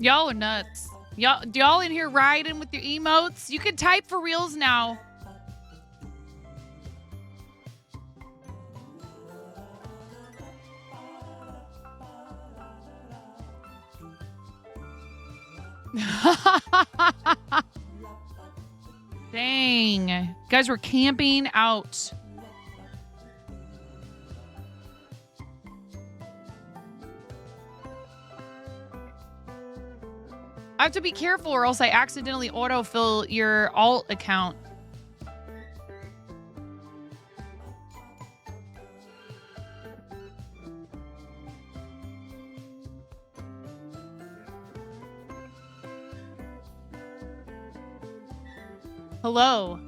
Y'all are nuts. Y'all in here riding with your emotes? You can type for reals now. Dang. You guys were camping out. I have to be careful or else I accidentally autofill your alt account. Hello.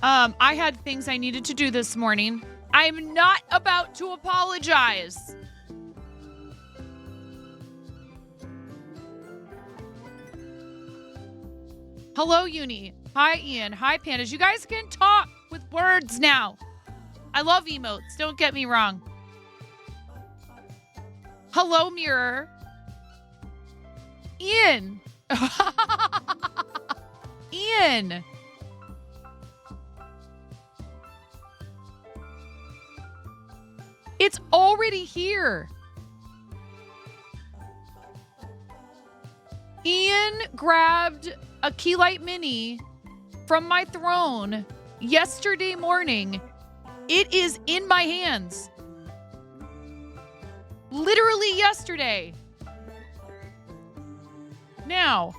I had things I needed to do this morning. I'm not about to apologize. Hello, Uni. Hi, Ian. Hi, Pandas. You guys can talk with words now. I love emotes. Don't get me wrong. Hello, Mirror. Ian. Ian. It's already here. Ian grabbed a Keylight Mini from my throne yesterday morning. It is in my hands. Literally yesterday. Now,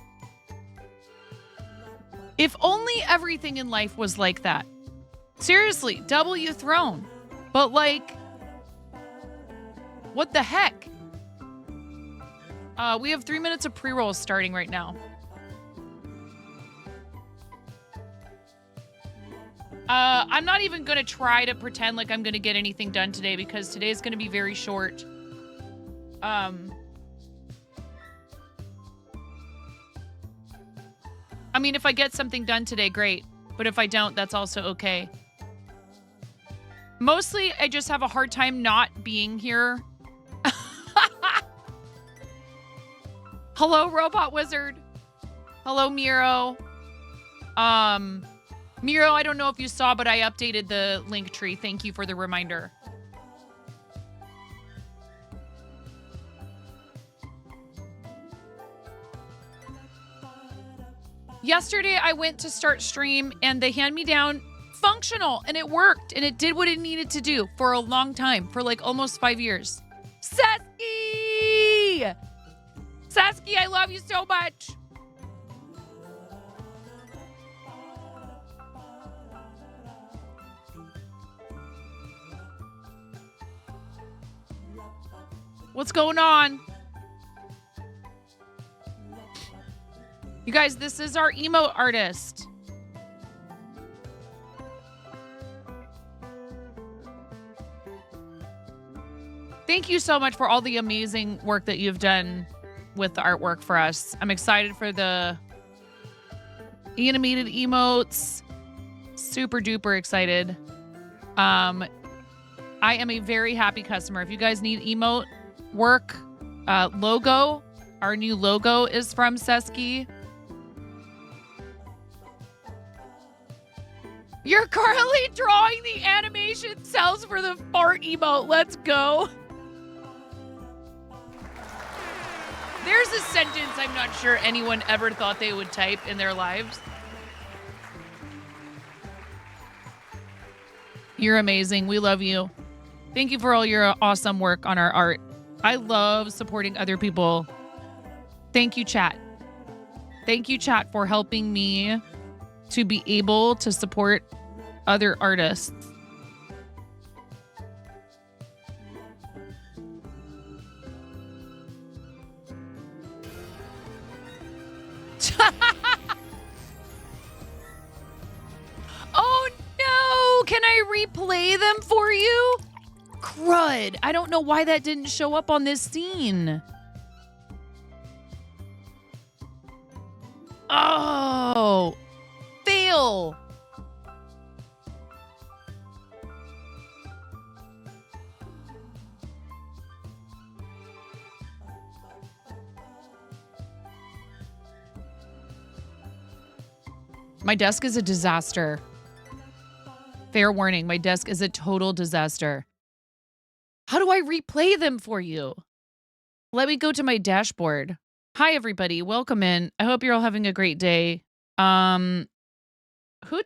if only everything in life was like that. Seriously, W throne. But like, what the heck? We have 3 minutes of pre-rolls starting right now. I'm not even going to try to pretend like I'm going to get anything done today because today is going to be very short. I mean, if I get something done today, great. But if I don't, that's also okay. Mostly, I just have a hard time not being here. Hello, Robot Wizard. Hello, Miro. Miro, I don't know if you saw, but I updated the link tree. Thank you for the reminder. Yesterday, I went to start stream and they hand me down functional and it worked and it did what it needed to do for a long time, for like almost 5 years. Sasky! Sasky, I love you so much. What's going on? You guys, this is our emote artist. Thank you so much for all the amazing work that you've done with the artwork for us. I'm excited for the animated emotes. Super duper excited. I am a very happy customer. If you guys need emote work, logo, our new logo is from Sesky. You're currently drawing the animation cells for the fart emote. Let's go. There's a sentence I'm not sure anyone ever thought they would type in their lives. You're amazing. We love you. Thank you for all your awesome work on our art. I love supporting other people. Thank you, chat. Thank you, chat, for helping me to be able to support other artists. Oh no! Can I replay them for you? Crud. I don't know why that didn't show up on this scene. Oh. Fail. My desk is a disaster. Fair warning, my desk is a total disaster. How do I replay them for you? Let me go to my dashboard. Hi, everybody. Welcome in. I hope you're all having a great day. Who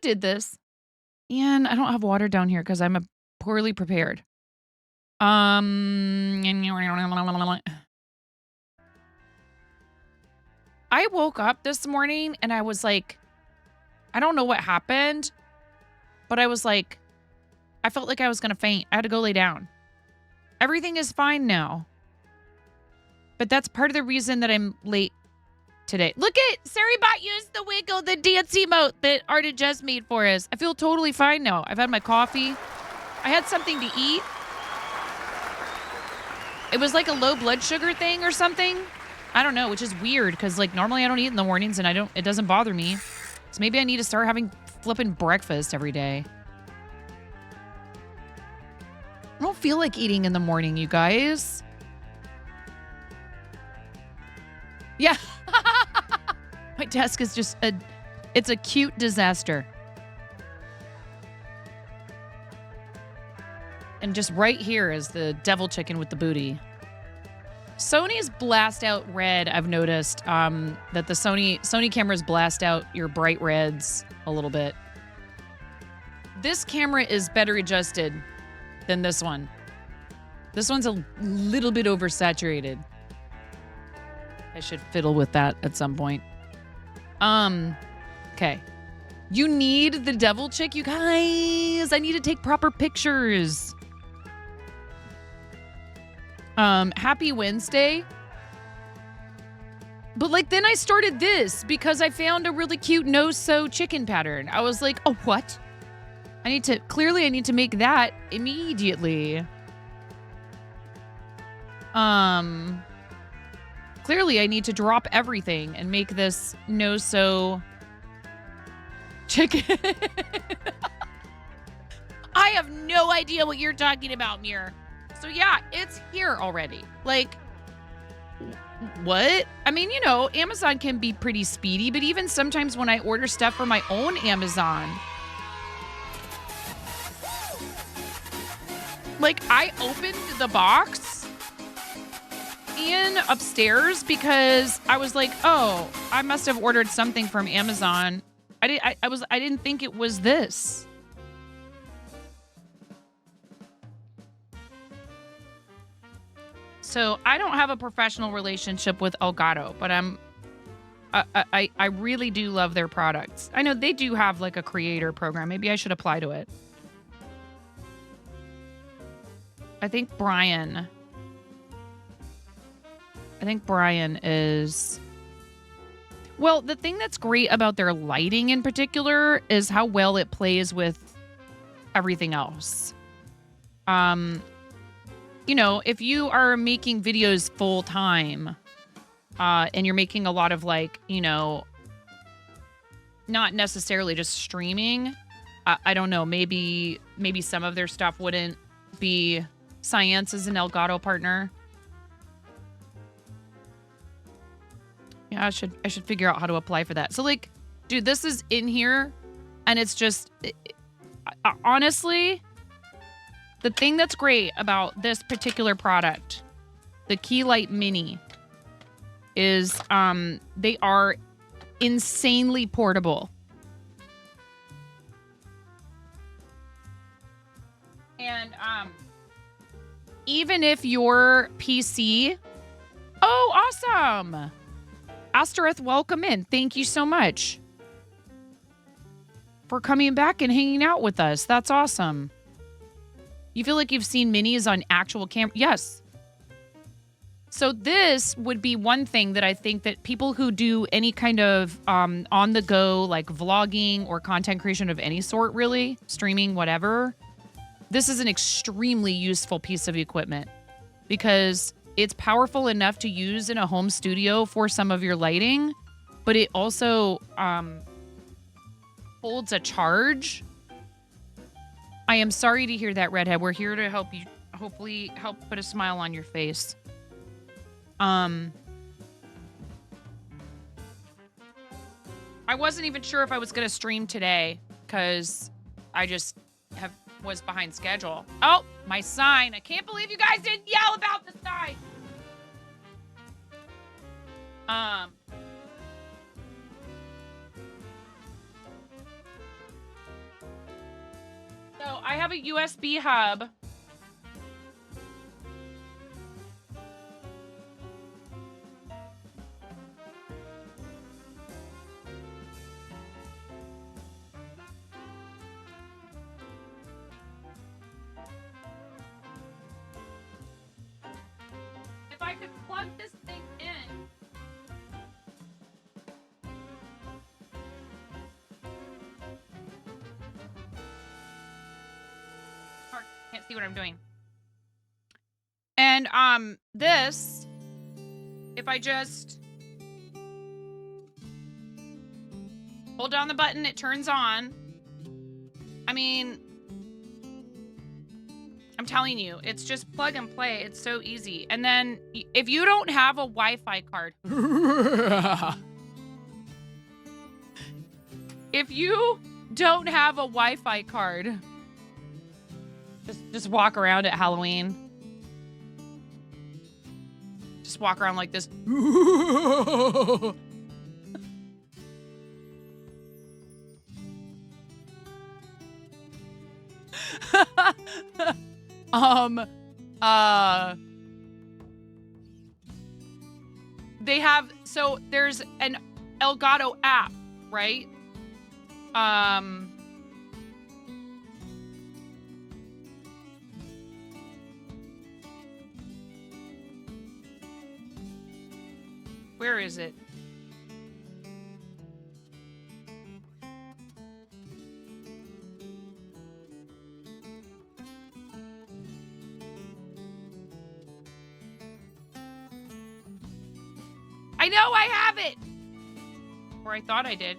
did this? Ian, I don't have water down here because I'm poorly prepared. I woke up this morning and I was like, I don't know what happened, but I was like, I felt like I was going to faint. I had to go lay down. Everything is fine now. But that's part of the reason that I'm late today. Look at Saribot used the wiggle, the dance emote that Arta just made for us. I feel totally fine now. I've had my coffee. I had something to eat. It was like a low blood sugar thing or something. I don't know, which is weird because like normally I don't eat in the mornings and it doesn't bother me. So maybe I need to start having flipping breakfast every day. I don't feel like eating in the morning, you guys. Yeah. My desk is just it's a cute disaster. And just right here is the devil chicken with the booty. Sony's blast out red. I've noticed that the Sony cameras blast out your bright reds a little bit. This camera is better adjusted than this one. This one's a little bit oversaturated. I should fiddle with that at some point. Okay. You need the devil chick, you guys. I need to take proper pictures. Happy Wednesday. But like then I started this because I found a really cute no-sew chicken pattern. I was like, oh, what? I need to make that immediately. Clearly I need to drop everything and make this no-sew chicken. I have no idea what you're talking about, Mir. So yeah, it's here already. Like, what? I mean, you know, Amazon can be pretty speedy, but even sometimes when I order stuff from my own Amazon, like I opened the box upstairs because I was like, oh, I must have ordered something from Amazon. I didn't think it was this. So I don't have a professional relationship with Elgato, but I really do love their products. I know they do have like a creator program. Maybe I should apply to it. I think Brian is... Well, the thing that's great about their lighting in particular is how well it plays with everything else. You know, if you are making videos full time, and you're making a lot of like, you know, not necessarily just streaming, I don't know, maybe some of their stuff wouldn't be... Science is an Elgato partner. Yeah, I should figure out how to apply for that. So like, dude, this is in here and it's just honestly, the thing that's great about this particular product, the Keylight Mini, is they are insanely portable. And even if your PC... Oh, awesome! Astereth, welcome in. Thank you so much for coming back and hanging out with us. That's awesome. You feel like you've seen minis on actual camera? Yes. So this would be one thing that I think that people who do any kind of on-the-go, like vlogging or content creation of any sort, really, streaming, whatever, this is an extremely useful piece of equipment because it's powerful enough to use in a home studio for some of your lighting, but it also holds a charge. I am sorry to hear that, Redhead. We're here to help you, hopefully help put a smile on your face. I wasn't even sure if I was gonna stream today because I just was behind schedule. Oh, my sign. I can't believe you guys didn't yell about the sign. So I have a USB hub. If I could plug this thing in. Can't see what I'm doing. And this, if I just hold down the button, it turns on. I mean, I'm telling you, it's just plug and play. It's so easy. And then if you don't have a Wi-Fi card, if you don't have a Wi-Fi card, just walk around at Halloween. Just walk around like this. They have, so there's an Elgato app, right? Where is it? I know I have it! Or I thought I did.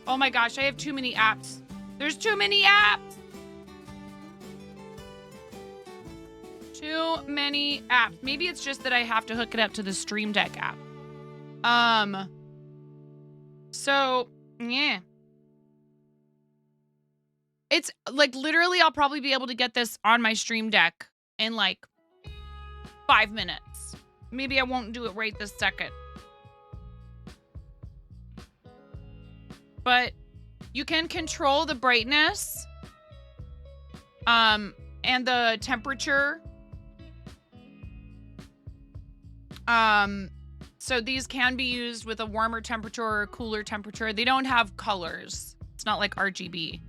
Oh my gosh, I have too many apps. There's too many apps! Too many apps. Maybe it's just that I have to hook it up to the Stream Deck app. So, yeah. It's like literally I'll probably be able to get this on my Stream Deck in like 5 minutes. Maybe I won't do it right this second. But you can control the brightness and the temperature. So these can be used with a warmer temperature or a cooler temperature. They don't have colors. It's not like RGB.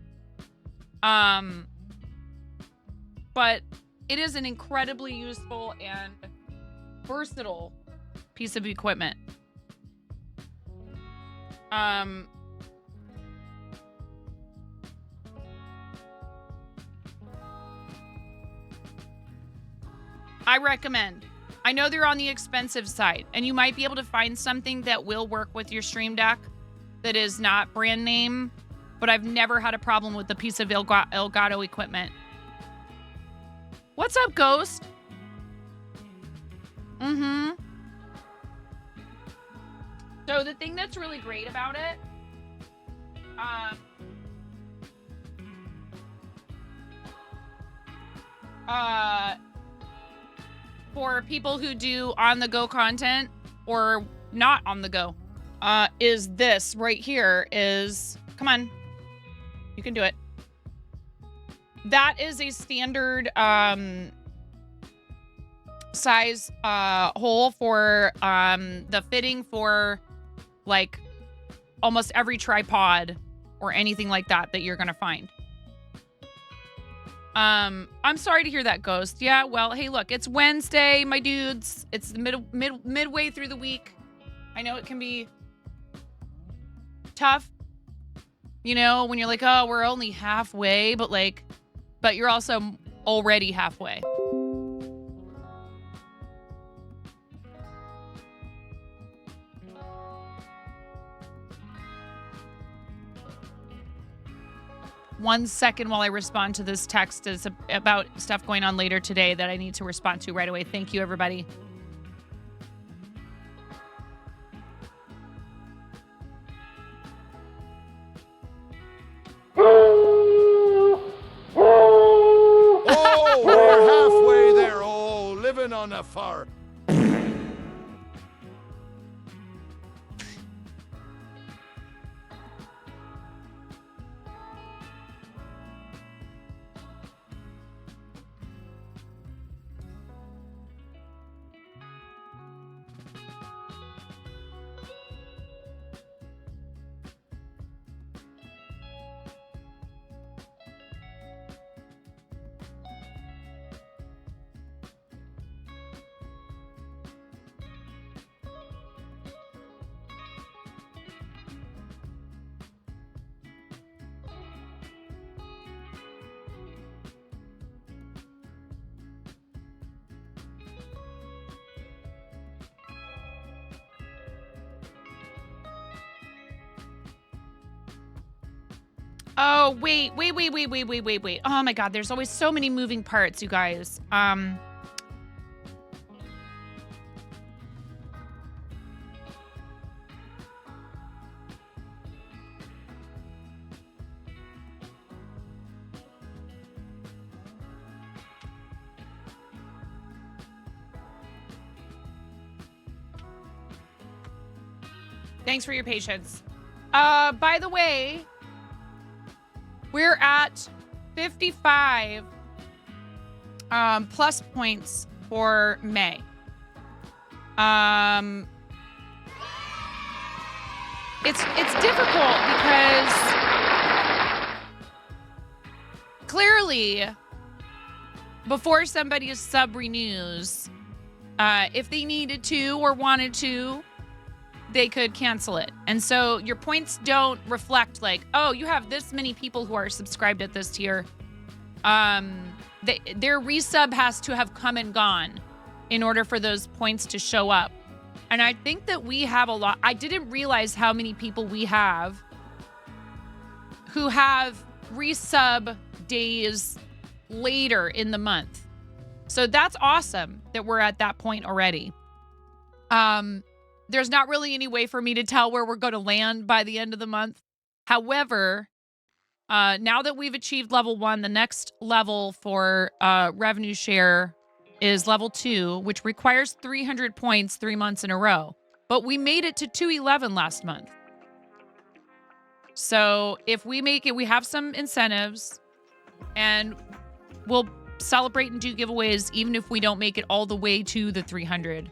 But it is an incredibly useful and versatile piece of equipment. I recommend. I know they're on the expensive side, and you might be able to find something that will work with your Stream Deck that is not brand name, but I've never had a problem with the piece of Elgato equipment. What's up, Ghost? So the thing that's really great about it, for people who do on-the-go content or not on the go, is this right here is, come on, you can do it. That is a standard size hole for the fitting for like almost every tripod or anything like that that you're gonna find. I'm sorry to hear that, Ghost. Yeah, well, hey, look, it's Wednesday, my dudes. It's the midway through the week. I know it can be tough, you know, when you're like, oh, we're only halfway, but you're also already halfway. 1 second while I respond to this text. It's about stuff going on later today that I need to respond to right away. Thank you, everybody. Oh, we're halfway there. Oh, living on a farm. Oh, wait. Oh my God, there's always so many moving parts, you guys. Thanks for your patience. By the way, we're at 55 plus points for May. It's difficult because clearly before somebody's sub renews, if they needed to or wanted to, they could cancel it. And so your points don't reflect like, oh, you have this many people who are subscribed at this tier. Their resub has to have come and gone in order for those points to show up. And I think that we have a lot. I didn't realize how many people we have who have resub days later in the month. So that's awesome that we're at that point already. There's not really any way for me to tell where we're going to land by the end of the month. However, now that we've achieved level 1, the next level for revenue share is level 2, which requires 300 points 3 months in a row. But we made it to 211 last month. So if we make it, we have some incentives and we'll celebrate and do giveaways even if we don't make it all the way to the 300.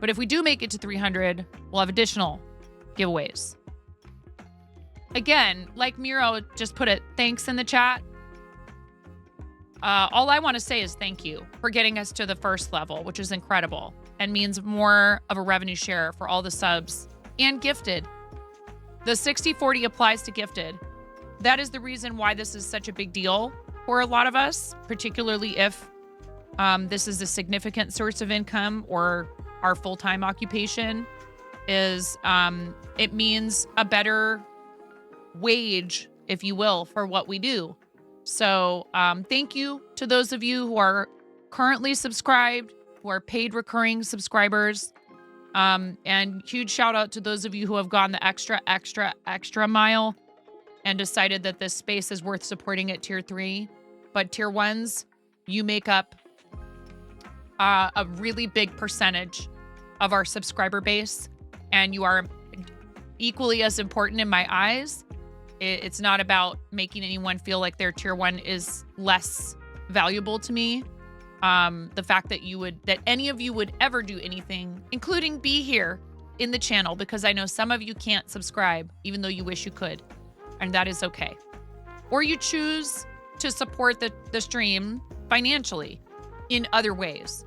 But if we do make it to 300, we'll have additional giveaways. Again, like Miro just put it, thanks in the chat. All I want to say is thank you for getting us to the first level, which is incredible and means more of a revenue share for all the subs and gifted. The 60-40 applies to gifted. That is the reason why this is such a big deal for a lot of us, particularly if this is a significant source of income or our full-time occupation, is it means a better wage, if you will, for what we do. So thank you to those of you who are currently subscribed, who are paid recurring subscribers. And huge shout out to those of you who have gone the extra mile and decided that this space is worth supporting at tier 3. But tier 1s, you make up a really big percentage of our subscriber base, and you are equally as important in my eyes. It's not about making anyone feel like their tier 1 is less valuable to me. The fact that that any of you would ever do anything, including be here in the channel, because I know some of you can't subscribe, even though you wish you could, and that is okay. Or you choose to support the stream financially in other ways.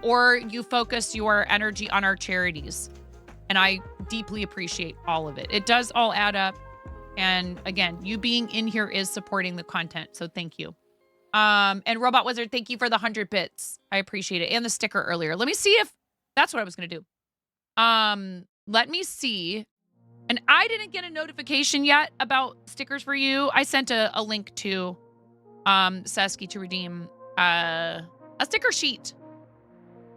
Or you focus your energy on our charities. And I deeply appreciate all of it. It does all add up. And again, you being in here is supporting the content. So thank you. And Robot Wizard, thank you for the 100 bits. I appreciate it. And the sticker earlier. Let me see if that's what I was going to do. Let me see And I didn't get a notification yet about stickers for you. I sent a link to Sesky to redeem a sticker sheet.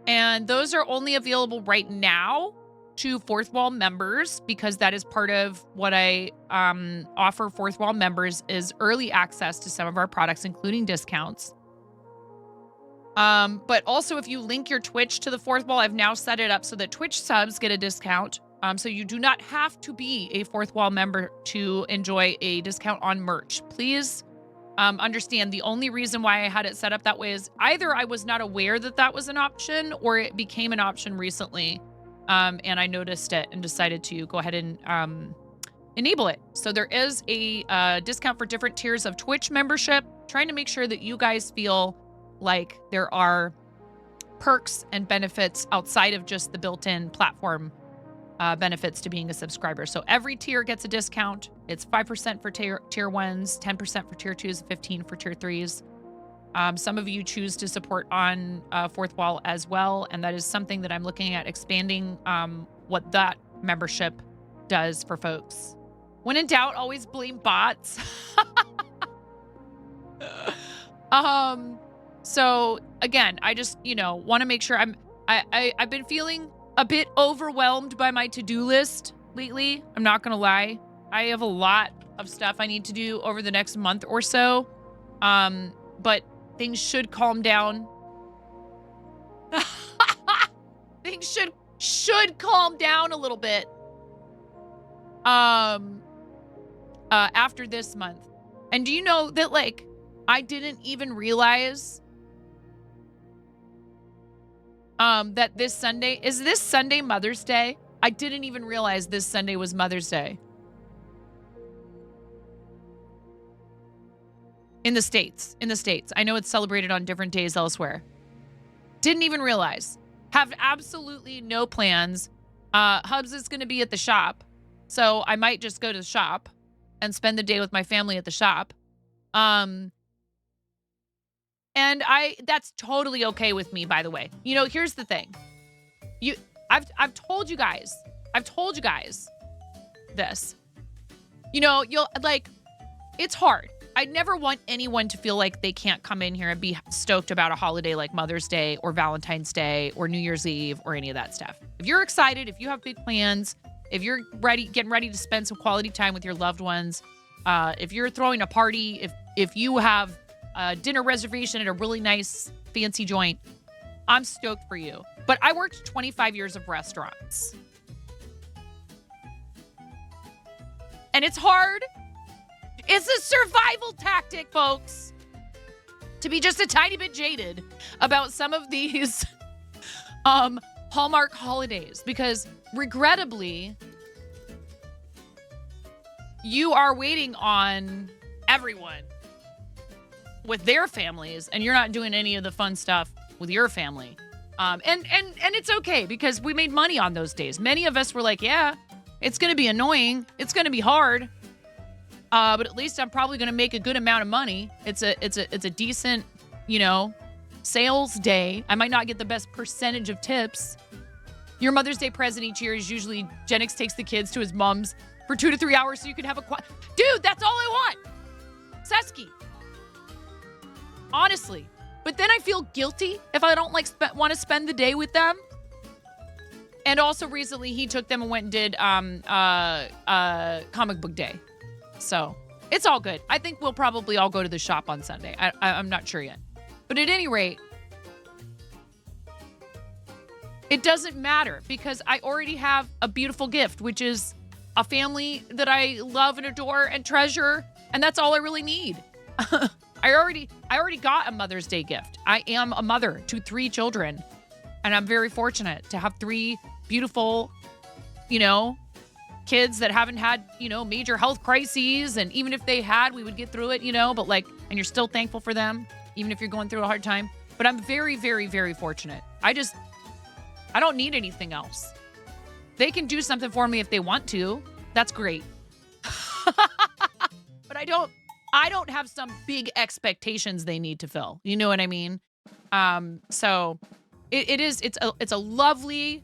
And those are only available right now to Fourth Wall members, because that is part of what I offer Fourth Wall members is early access to some of our products, including discounts. But also, if you link your Twitch to the Fourth Wall, I've now set it up so that Twitch subs get a discount. So you do not have to be a Fourth Wall member to enjoy a discount on merch. Please understand, the only reason why I had it set up that way is either I was not aware that that was an option, or it became an option recently. And I noticed it and decided to go ahead and enable it. So there is a discount for different tiers of Twitch membership, trying to make sure that you guys feel like there are perks and benefits outside of just the built-in platform benefits to being a subscriber. So every tier gets a discount. It's 5% for tier 1s, 10% for tier 2s, 15% for tier 3s. Some of you choose to support on Fourth Wall as well, and that is something that I'm looking at expanding what that membership does for folks. When in doubt, always blame bots. So again, I just, want to make sure I've been feeling a bit overwhelmed by my to-do list lately. I'm not going to lie. I have a lot of stuff I need to do over the next month or so. But things should calm down. Things should calm down a little bit. After this month. And do you know that, I didn't even realize that this Sunday Mother's Day? I didn't even realize this Sunday was Mother's Day. In the States. I know it's celebrated on different days elsewhere. Didn't even realize. Have absolutely no plans. Hubs is going to be at the shop, so I might just go to the shop and spend the day with my family at the shop. And that's totally okay with me, by the way. Here's the thing. I've told you guys this. It's hard. I never want anyone to feel like they can't come in here and be stoked about a holiday like Mother's Day or Valentine's Day or New Year's Eve or any of that stuff. If you're excited, if you have big plans, if you're getting ready to spend some quality time with your loved ones, if you're throwing a party, if you have a dinner reservation at a really nice fancy joint, I'm stoked for you. But I worked 25 years of restaurants. And it's hard. It's a survival tactic, folks, to be just a tiny bit jaded about some of these Hallmark holidays, because regrettably, you are waiting on everyone with their families, and you're not doing any of the fun stuff with your family. And it's okay, because we made money on those days. Many of us were like, yeah, it's going to be annoying. It's going to be hard. But at least I'm probably going to make a good amount of money. It's a decent, sales day. I might not get the best percentage of tips. Your Mother's Day present each year is usually Genix takes the kids to his mom's for 2 to 3 hours so you can have dude, that's all I want. Sesky. Honestly. But then I feel guilty if I don't want to spend the day with them. And also recently he took them and went and did comic book day. So it's all good. I think we'll probably all go to the shop on Sunday. I'm not sure yet. But at any rate, it doesn't matter, because I already have a beautiful gift, which is a family that I love and adore and treasure. And that's all I really need. I already got a Mother's Day gift. I am a mother to 3 children, and I'm very fortunate to have 3 beautiful, kids that haven't had, major health crises. And even if they had, we would get through it, but and you're still thankful for them, even if you're going through a hard time. But I'm very, very, very fortunate. I don't need anything else. They can do something for me if they want to. That's great. But I don't have some big expectations they need to fill. You know what I mean? So it's a lovely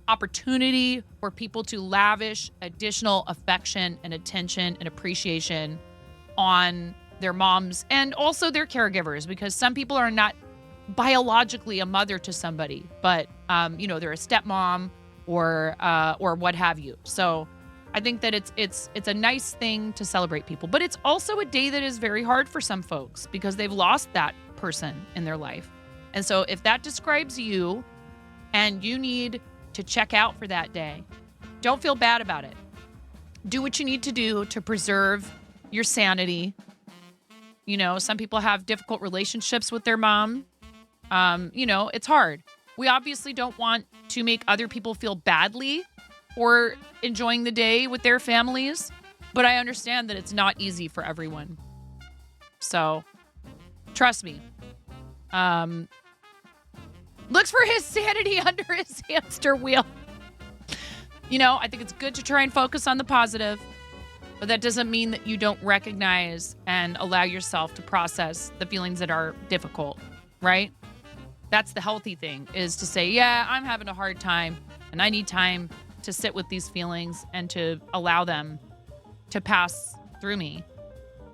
opportunity for people to lavish additional affection and attention and appreciation on their moms and also their caregivers, because some people are not biologically a mother to somebody, but they're a stepmom or what have you. So I think that it's a nice thing to celebrate people, but it's also a day that is very hard for some folks because they've lost that person in their life. And so if that describes you and you need to check out for that day, don't feel bad about it. Do what you need to do to preserve your sanity. Some people have difficult relationships with their mom. It's hard. We obviously don't want to make other people feel badly or enjoying the day with their families, but I understand that it's not easy for everyone. So, trust me. Looks for his sanity under his hamster wheel. I think it's good to try and focus on the positive, but that doesn't mean that you don't recognize and allow yourself to process the feelings that are difficult, right? That's the healthy thing, is to say, yeah, I'm having a hard time and I need time to sit with these feelings and to allow them to pass through me.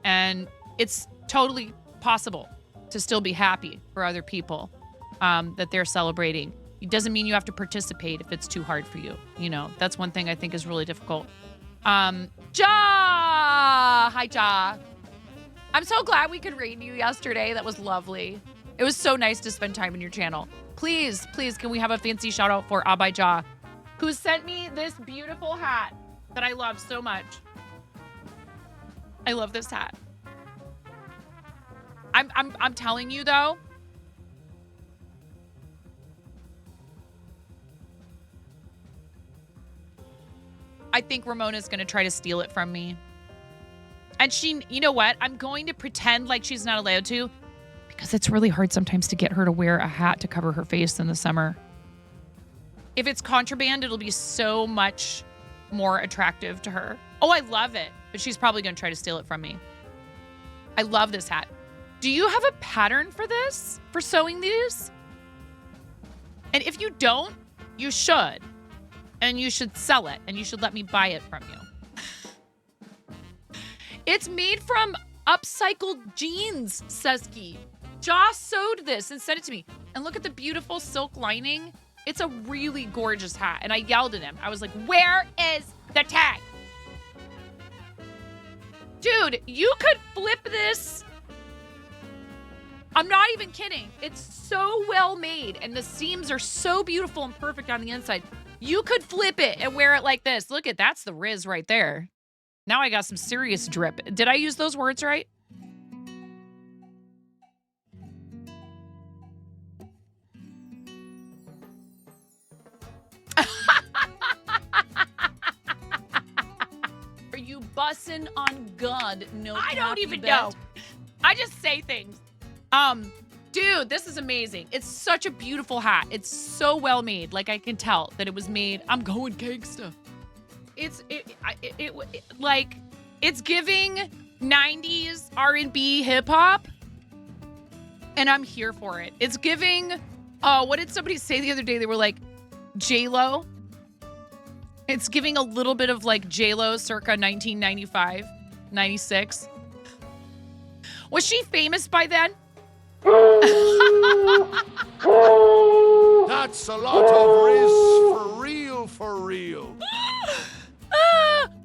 And it's totally possible to still be happy for other people that they're celebrating. It doesn't mean you have to participate if it's too hard for you. That's one thing I think is really difficult. Ja! Hi, Ja. I'm so glad we could read you yesterday. That was lovely. It was so nice to spend time in your channel. Please, can we have a fancy shout out for Abai Ja, who sent me this beautiful hat that I love so much. I love this hat. I'm telling you though, I think Ramona's going to try to steal it from me. And you know what? I'm going to pretend like she's not allowed to, because it's really hard sometimes to get her to wear a hat to cover her face in the summer. If it's contraband, it'll be so much more attractive to her. Oh, I love it. But she's probably going to try to steal it from me. I love this hat. Do you have a pattern for this? For sewing these? And if you don't, you should. And you should sell it. And you should let me buy it from you. It's made from upcycled jeans, Sesky. Joss sewed this and sent it to me. And look at the beautiful silk lining. It's a really gorgeous hat. And I yelled at him. I was like, where is the tag? Dude, you could flip this. I'm not even kidding. It's so well made. And the seams are so beautiful and perfect on the inside. You could flip it and wear it like this. Look at, that's the Riz right there. Now I got some serious drip. Did I use those words right? Are you bussin' on God? No, I don't even know. I just say things. Dude, this is amazing. It's such a beautiful hat. It's so well made. Like, I can tell that it was made. I'm going gangsta. It's giving 90s R&B hip hop, and I'm here for it. It's giving. What did somebody say the other day? They were like, J-Lo. It's giving a little bit of like J-Lo circa 1995, 96. Was she famous by then? That's a lot of Riz for real.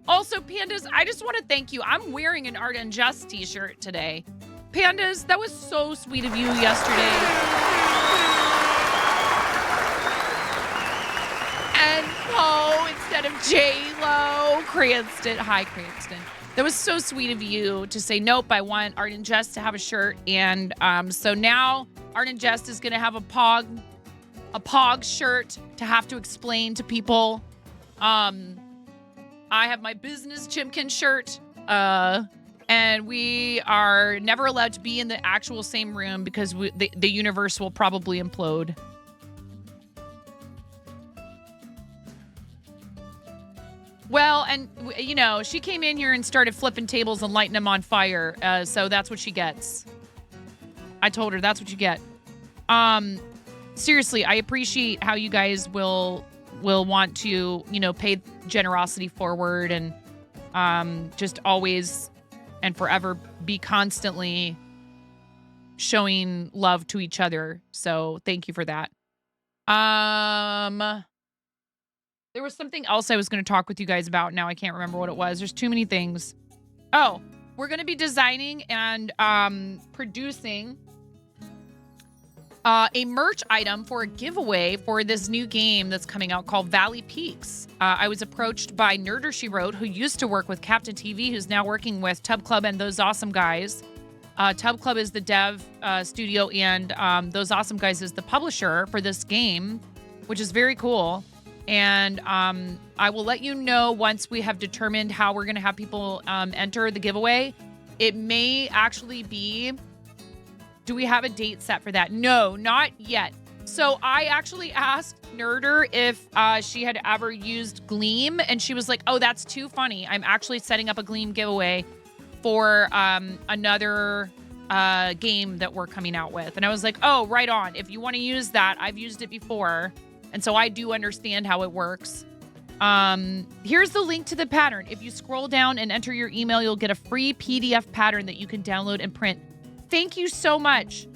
Also, Pandas, I just want to thank you. I'm wearing an Art and Just t-shirt today. Pandas, that was so sweet of you yesterday. And Poe instead of J-Lo. Cranston. Hi, Cranston. That was so sweet of you to say, nope, I want Art and Just to have a shirt. And so now Art and Just is going to have a Pog shirt to have to explain to people. I have my business Chimkin shirt. And we are never allowed to be in the actual same room because the universe will probably implode. Well, and, you know, she came in here and started flipping tables and lighting them on fire. So that's what she gets. I told her that's what you get. Seriously, I appreciate how you guys will will want to, pay generosity forward and just always and forever be constantly showing love to each other. So thank you for that. There was something else I was going to talk with you guys about. Now I can't remember what it was. There's too many things. Oh, we're going to be designing and producing a merch item for a giveaway for this new game that's coming out called Valley Peaks. I was approached by Nerder She Wrote, who used to work with Captain TV, who's now working with Tub Club and Those Awesome Guys. Tub Club is the dev studio, and Those Awesome Guys is the publisher for this game, which is very cool. And I will let you know once we have determined how we're going to have people enter the giveaway. It may actually be... Do we have a date set for that? No, not yet. So I actually asked Nerder if she had ever used Gleam, and she was like, oh, that's too funny. I'm actually setting up a Gleam giveaway for another game that we're coming out with. And I was like, oh, right on. If you want to use that, I've used it before. And so I do understand how it works. Here's the link to the pattern. If you scroll down and enter your email, you'll get a free PDF pattern that you can download and print. Thank you so much.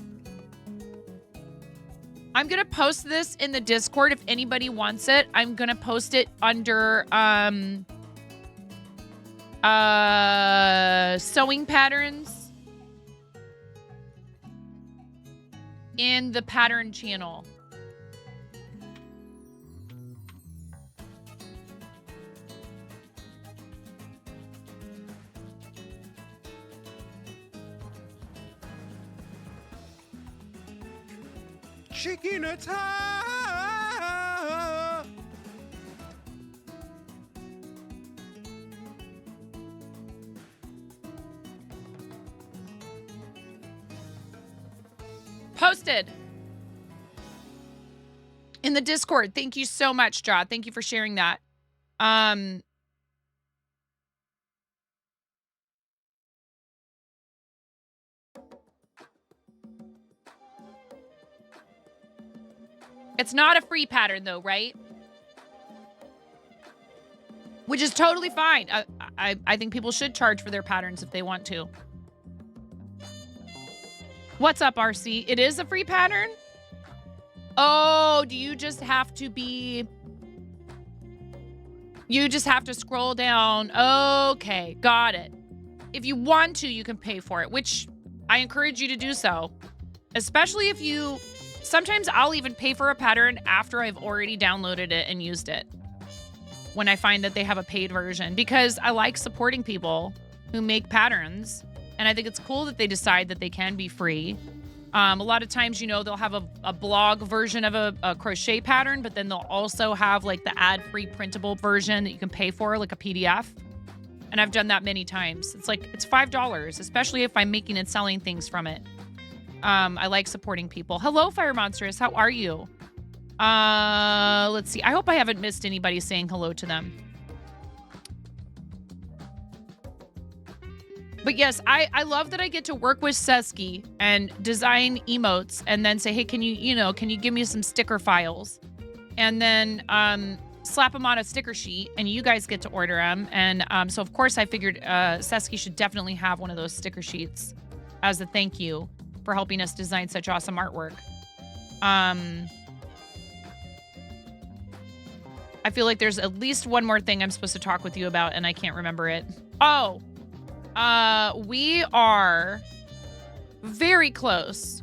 I'm going to post this in the Discord if anybody wants it. I'm going to post it under sewing patterns in the pattern channel. Chicken attack! Posted in the Discord. Thank you so much, Jaw. Thank you for sharing that. It's not a free pattern, though, right? Which is totally fine. I think people should charge for their patterns if they want to. What's up, RC? It is a free pattern? Oh, do you just have to be... You just have to scroll down. Okay, got it. If you want to, you can pay for it, which I encourage you to do so. Especially if you... Sometimes I'll even pay for a pattern after I've already downloaded it and used it. When I find that they have a paid version. Because I like supporting people who make patterns. And I think it's cool that they decide that they can be free. A lot of times, they'll have a blog version of a crochet pattern, but then they'll also have like the ad-free printable version that you can pay for, like a PDF. And I've done that many times. It's $5, especially if I'm making and selling things from it. I like supporting people. Hello, Fire Monstrous. How are you? Let's see. I hope I haven't missed anybody saying hello to them. But yes, I love that I get to work with Sesky and design emotes and then say, hey, can you give me some sticker files? And then slap them on a sticker sheet and you guys get to order them. And so, of course, I figured Sesky should definitely have one of those sticker sheets as a thank you for helping us design such awesome artwork. I feel like there's at least one more thing I'm supposed to talk with you about, and I can't remember it. Oh, we are very close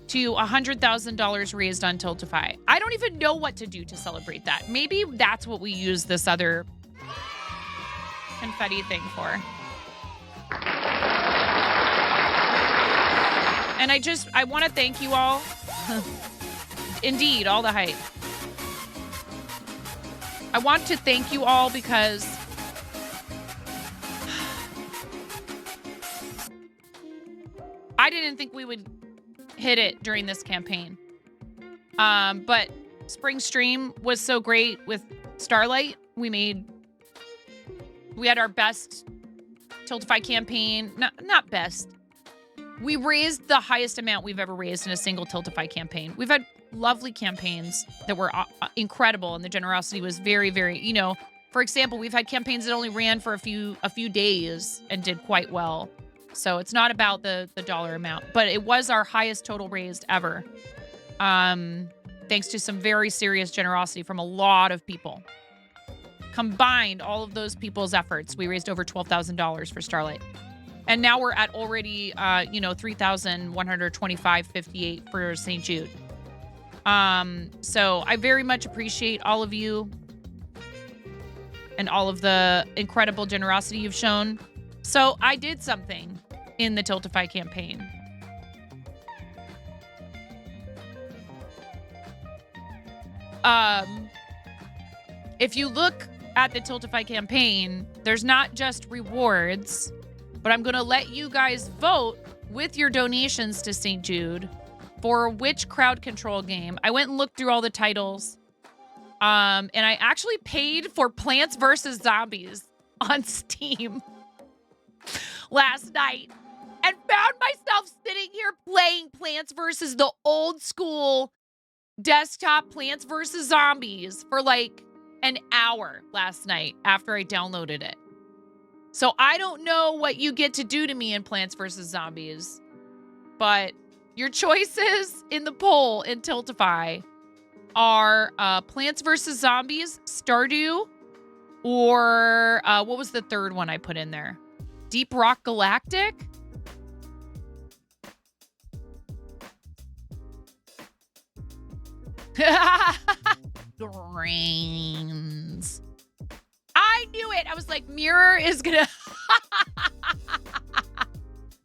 to $100,000 raised on Tiltify. I don't even know what to do to celebrate that. Maybe that's what we use this other confetti thing for. And I want to thank you all. Indeed, all the hype. I want to thank you all because I didn't think we would hit it during this campaign. But Spring Stream was so great with Starlight. We had our best Tiltify campaign. Not best. We raised the highest amount we've ever raised in a single Tiltify campaign. We've had lovely campaigns that were incredible, and the generosity was very, very, you know, for example, we've had campaigns that only ran for a few days and did quite well. So it's not about the dollar amount, but it was our highest total raised ever. Thanks to some very serious generosity from a lot of people. Combined, all of those people's efforts, we raised over $12,000 for Starlight. And now we're at already, $3,125.58 for St. Jude. So I very much appreciate all of you and all of the incredible generosity you've shown. So I did something in the Tiltify campaign. If you look at the Tiltify campaign, there's not just rewards, but I'm going to let you guys vote with your donations to St. Jude for which crowd control game. I went and looked through all the titles, and I actually paid for Plants vs. Zombies on Steam last night and found myself sitting here playing Plants vs. the old school desktop Plants vs. Zombies for like an hour last night after I downloaded it. So I don't know what you get to do to me in Plants vs. Zombies, but your choices in the poll in Tiltify are Plants vs. Zombies, Stardew, or what was the third one I put in there? Deep Rock Galactic? Brains. I knew it. I was like, Mirror is gonna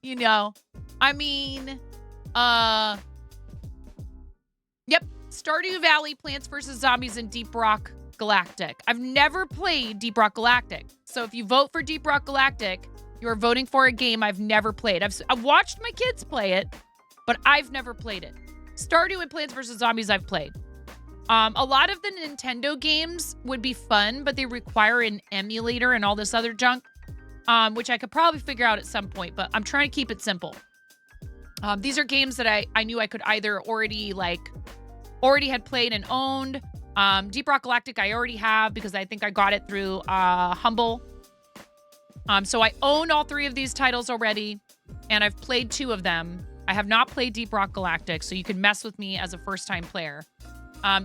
you know, I mean, yep, Stardew Valley, Plants vs. Zombies, and Deep Rock Galactic. I've never played Deep Rock Galactic. So if you vote for Deep Rock Galactic, you're voting for a game I've never played. I've watched my kids play it, but I've never played it. Stardew and Plants vs. Zombies I've played. A lot of the Nintendo games would be fun, but they require an emulator and all this other junk, which I could probably figure out at some point, but I'm trying to keep it simple. These are games that I knew I could either already had played and owned. Deep Rock Galactic I already have because I think I got it through Humble. So I own all three of these titles already, and I've played 2 of them. I have not played Deep Rock Galactic, so you can mess with me as a first-time player.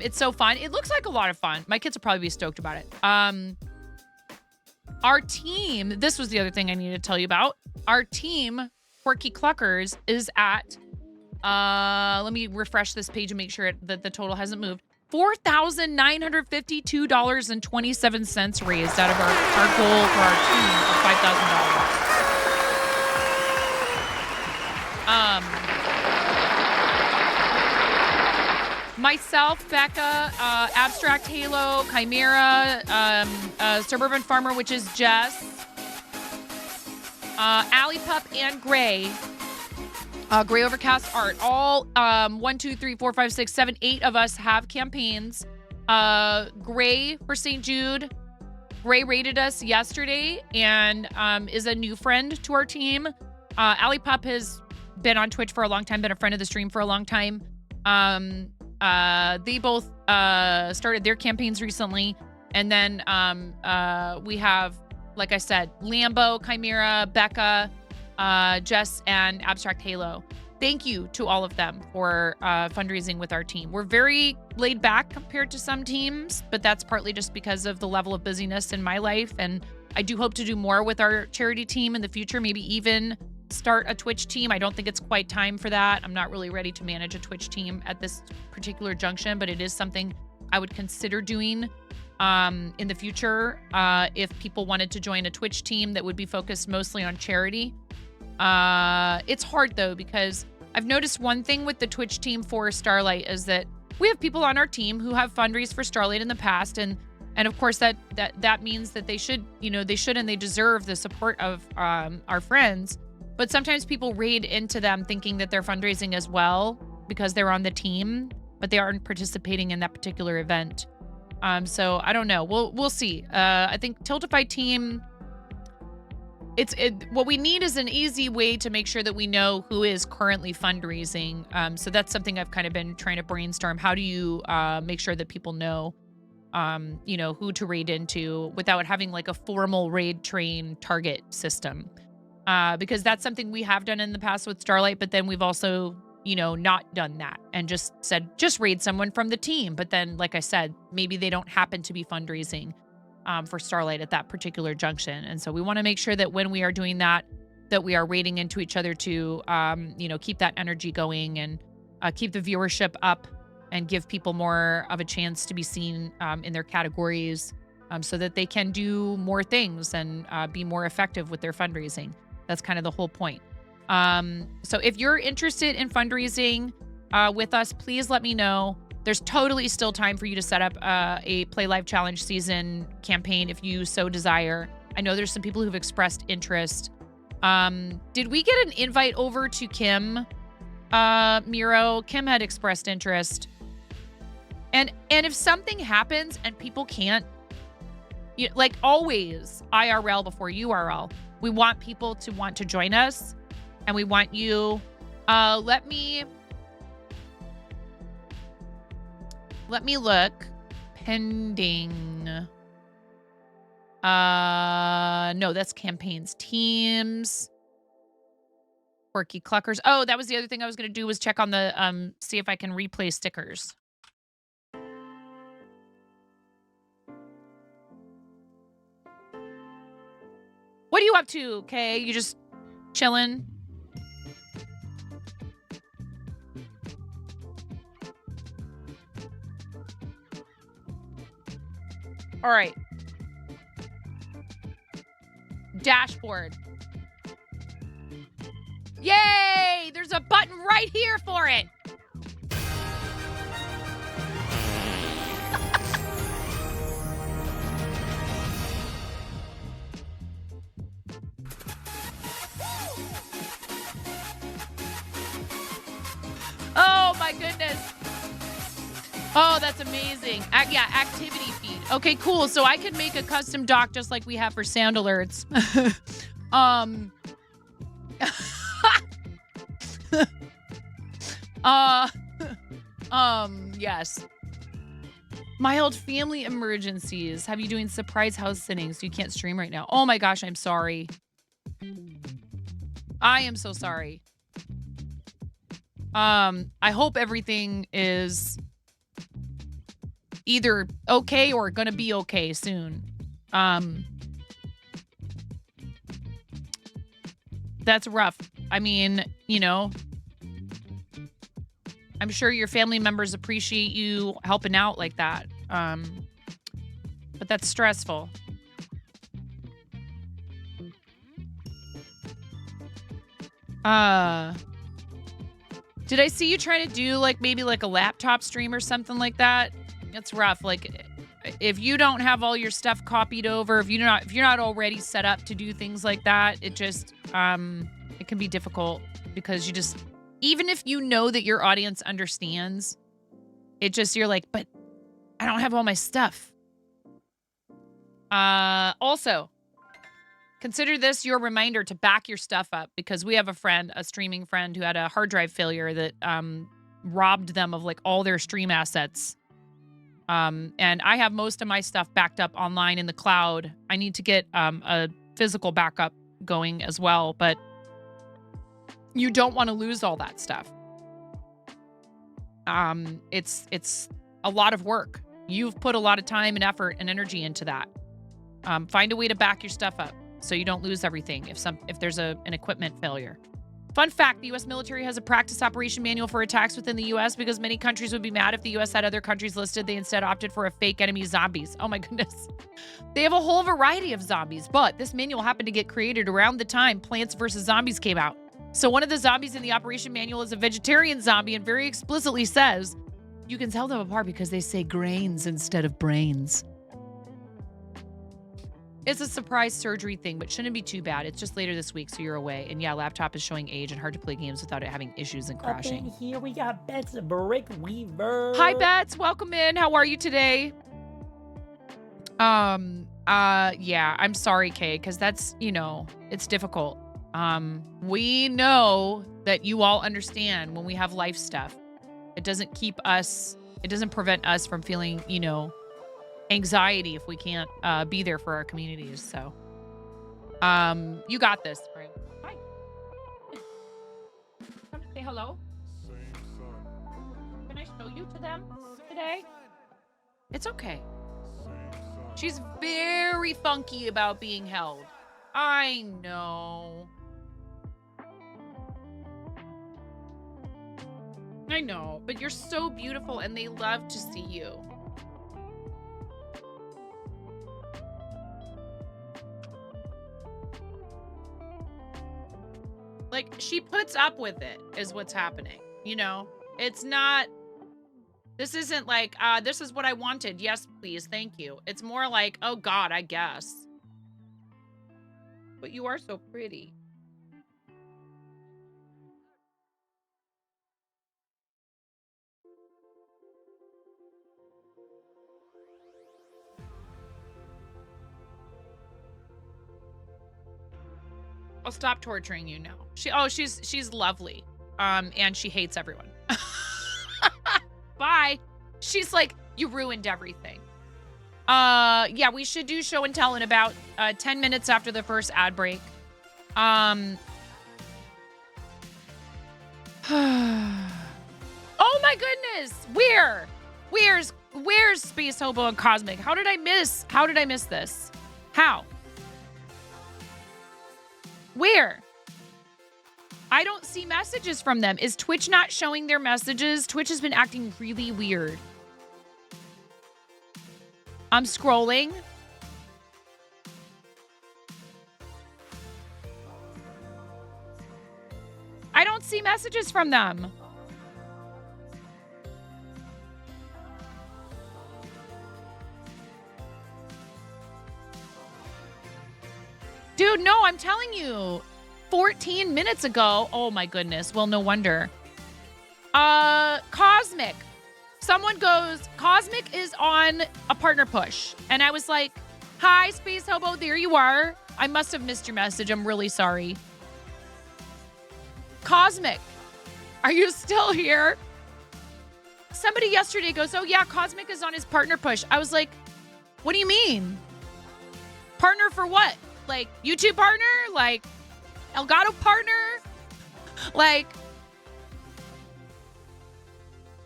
It's so fun. It looks like a lot of fun. My kids will probably be stoked about it. Our team, this was the other thing I needed to tell you about. Our team, Quirky Cluckers, is at, let me refresh this page and make sure that the total hasn't moved. $4,952.27 raised out of our goal for our team of $5,000. Myself, Becca, Abstract Halo, Chimera, Suburban Farmer, which is Jess, Alley Pup, and Gray. Gray Overcast Art. All 1, 2, 3, 4, 5, 6, 7, 8 of us have campaigns. Gray for St. Jude. Gray rated us yesterday and is a new friend to our team. Alley Pup has been on Twitch for a long time, been a friend of the stream for a long time. They both started their campaigns recently. And then we have, like I said, Lambo, Chimera, Becca, Jess, and Abstract Halo. Thank you to all of them for fundraising with our team. We're very laid back compared to some teams, but that's partly just because of the level of busyness in my life. And I do hope to do more with our charity team in the future, maybe even start a Twitch team. I don't think it's quite time for that. I'm not really ready to manage a Twitch team at this particular junction, but it is something I would consider doing in the future if people wanted to join a Twitch team that would be focused mostly on charity. It's hard though, because I've noticed one thing with the Twitch team for Starlight is that we have people on our team who have fundraised for Starlight in the past, and of course that means that they should and they deserve the support of our friends. But sometimes people raid into them thinking that they're fundraising as well because they're on the team, but they aren't participating in that particular event. So I don't know. We'll see. I think Tiltify team, what we need is an easy way to make sure that we know who is currently fundraising. So that's something I've kind of been trying to brainstorm. How do you make sure that people know, who to raid into without having like a formal raid train target system? Because that's something we have done in the past with Starlight, but then we've also, not done that and just said, just raid someone from the team. But then, like I said, maybe they don't happen to be fundraising for Starlight at that particular junction. And so we want to make sure that when we are doing that, that we are raiding into each other to, keep that energy going and keep the viewership up and give people more of a chance to be seen in their categories so that they can do more things and be more effective with their fundraising. That's kind of the whole point. So if you're interested in fundraising with us, please let me know. There's totally still time for you to set up a Play Live Challenge season campaign if you so desire. I know there's some people who've expressed interest. Did we get an invite over to Kim, Miro? Kim had expressed interest. And if something happens and people can't, like always, IRL before URL, we want people to want to join us. And we want you, let me look. Pending. No, that's campaigns. Teams. Quirky Cluckers. Oh, that was the other thing I was going to do was check on the, see if I can replay stickers. What are you up to, Kay? You just chilling? All right. Dashboard. Yay! There's a button right here for it. Oh my goodness. Oh, that's amazing. Yeah, activity feed. Okay, cool. So I can make a custom doc just like we have for sound alerts. Yes. Mild family emergencies. Have you doing surprise house sittings so you can't stream right now? Oh my gosh, I'm sorry. I am so sorry. I hope everything is either okay or gonna be okay soon. That's rough. I mean, I'm sure your family members appreciate you helping out like that. But that's stressful. Did I see you trying to do maybe a laptop stream or something like that? It's rough. If you don't have all your stuff copied over, if you're not already set up to do things like that, it just it can be difficult because you just, even if you know that your audience understands, you're like, but I don't have all my stuff. Also, consider this your reminder to back your stuff up because we have a streaming friend who had a hard drive failure that robbed them of all their stream assets. And I have most of my stuff backed up online in the cloud. I need to get a physical backup going as well, but you don't want to lose all that stuff. It's a lot of work. You've put a lot of time and effort and energy into that. Find a way to back your stuff up so you don't lose everything if there's an equipment failure. Fun fact, the U.S. military has a practice operation manual for attacks within the U.S. because many countries would be mad if the U.S. had other countries listed. They instead opted for a fake enemy zombies. Oh my goodness. They have a whole variety of zombies, but this manual happened to get created around the time Plants vs. Zombies came out. So one of the zombies in the operation manual is a vegetarian zombie and very explicitly says, you can tell them apart because they say grains instead of brains. It's a surprise surgery thing, but shouldn't be too bad. It's just later this week, so you're away. And yeah, laptop is showing age and hard to play games without it having issues and crashing. Up in here we got Bets Brick Weaver. Hi, Bets. Welcome in. How are you today? Yeah, I'm sorry, Kay, because that's, you know, it's difficult. We know that you all understand when we have life stuff. It doesn't prevent us from feeling, you know, anxiety if we can't be there for our communities. So, you got this, right? Hi. Come say hello. Can I show you to them today? It's okay. She's very funky about being held. I know. I know, but you're so beautiful and they love to see you. Like, she puts up with it, is what's happening. You know, it's not, this isn't like, this is what I wanted. Yes, please. Thank you. It's more like, oh God, I guess. But you are so pretty. I'll stop torturing you now. She's lovely. And she hates everyone. Bye. She's like, you ruined everything. Yeah, we should do show and tell in about 10 minutes after the first ad break. Oh my goodness. Where's Space Hobo and Cosmic? How did I miss this? How? Where? I don't see messages from them. Is Twitch not showing their messages? Twitch has been acting really weird. I'm scrolling. I don't see messages from them. Dude, no, I'm telling you. 14 minutes ago. Oh my goodness. Well, no wonder. Cosmic. Someone goes, Cosmic is on a partner push. And I was like, hi, Space Hobo, there you are. I must have missed your message. I'm really sorry. Cosmic, are you still here? Somebody yesterday goes, oh yeah, Cosmic is on his partner push. I was like, what do you mean? Partner for what? Like YouTube partner? Like Elgato partner? Like,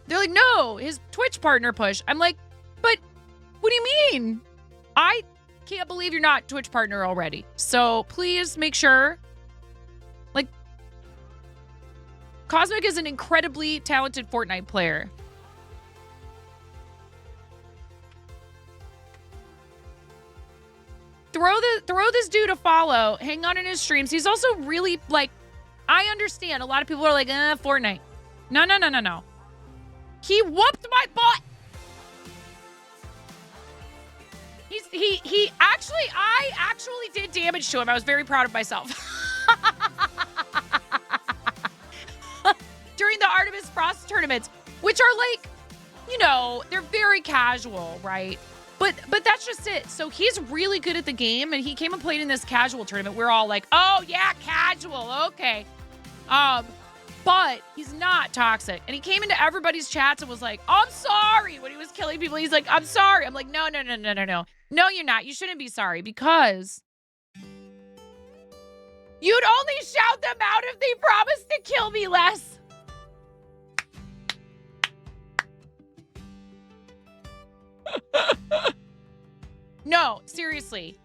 they're like, no, his Twitch partner push. I'm like, but what do you mean? I can't believe you're not Twitch partner already. So please make sure. Like, Cosmic is an incredibly talented Fortnite player. Throw this dude a follow. Hang on in his streams. He's also really, like, I understand. A lot of people are like, Fortnite. No. He whooped my butt. He actually, I actually did damage to him. I was very proud of myself. During the Artemis Frost tournaments, which are like, you know, they're very casual, right? But that's just it. So he's really good at the game, and he came and played in this casual tournament. We're all like, oh yeah, casual, okay. But he's not toxic. And he came into everybody's chats and was like, I'm sorry, when he was killing people. He's like, I'm sorry. I'm like, no. No, you're not. You shouldn't be sorry, because you'd only shout them out if they promised to kill me less. No, seriously.